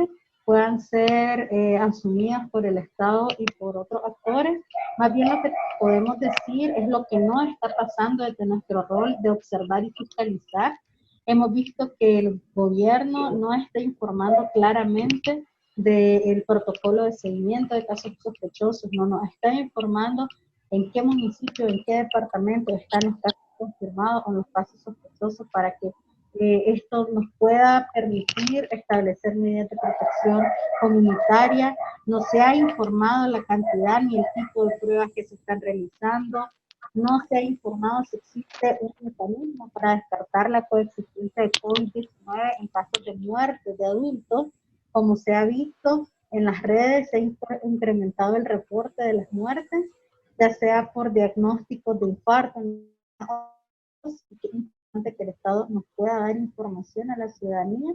puedan ser asumidas por el Estado y por otros actores. Más bien lo que podemos decir es lo que no está pasando desde nuestro rol de observar y fiscalizar. Hemos visto que el gobierno no está informando claramente del protocolo de seguimiento de casos sospechosos, no nos está informando en qué municipio, en qué departamento están los casos confirmados o los casos sospechosos para que esto nos pueda permitir establecer medidas de protección comunitaria. No se ha informado la cantidad ni el tipo de pruebas que se están realizando, no se ha informado si existe un mecanismo para descartar la coexistencia de COVID-19 en casos de muerte de adultos. Como se ha visto en las redes, se ha incrementado el reporte de las muertes, ya sea por diagnósticos de infarto, que el Estado nos pueda dar información a la ciudadanía,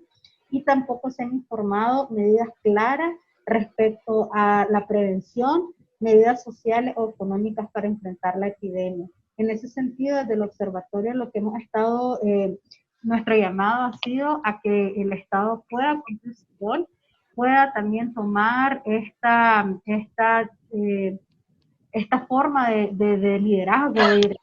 y tampoco se han informado medidas claras respecto a la prevención, medidas sociales o económicas para enfrentar la epidemia. En ese sentido, desde el observatorio lo que hemos estado, nuestro llamado ha sido a que el Estado pueda cumplir su rol, pueda también tomar esta forma de liderazgo, de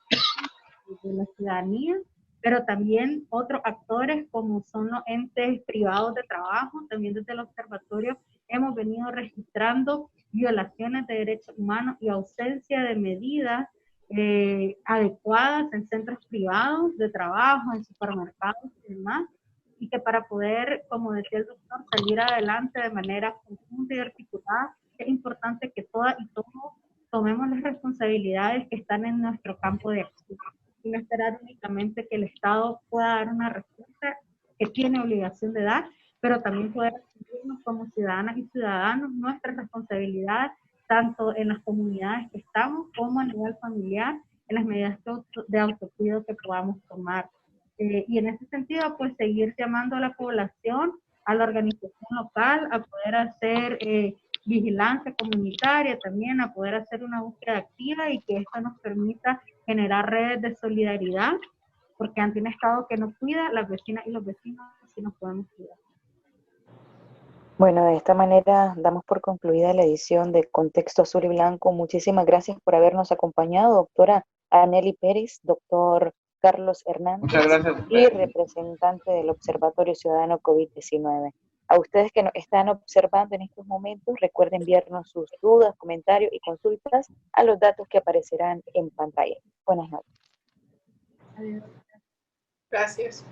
la ciudadanía, pero también otros actores como son los entes privados de trabajo. También desde el observatorio hemos venido registrando violaciones de derechos humanos y ausencia de medidas adecuadas en centros privados de trabajo, en supermercados y demás, y que para poder, como decía el doctor, salir adelante de manera conjunta y articulada, es importante que todas y todos tomemos las responsabilidades que están en nuestro campo de acción y no esperar únicamente que el Estado pueda dar una respuesta que tiene obligación de dar, pero también poder asumirnos como ciudadanas y ciudadanos nuestra responsabilidad, tanto en las comunidades que estamos como a nivel familiar, en las medidas de autocuidado que podamos tomar. Y en ese sentido, pues seguir llamando a la población, a la organización local, a poder hacer vigilancia comunitaria también, a poder hacer una búsqueda activa y que esto nos permita generar redes de solidaridad, porque ante un Estado que nos cuida, las vecinas y los vecinos sí nos podemos cuidar. Bueno, de esta manera damos por concluida la edición de Contexto Azul y Blanco. Muchísimas gracias por habernos acompañado, doctora Anely Pérez, doctor Carlos Hernández. Muchas gracias. Y representante del Observatorio Ciudadano COVID-19. A ustedes que nos están observando en estos momentos, recuerden enviarnos sus dudas, comentarios y consultas a los datos que aparecerán en pantalla. Buenas noches. Adiós. Gracias.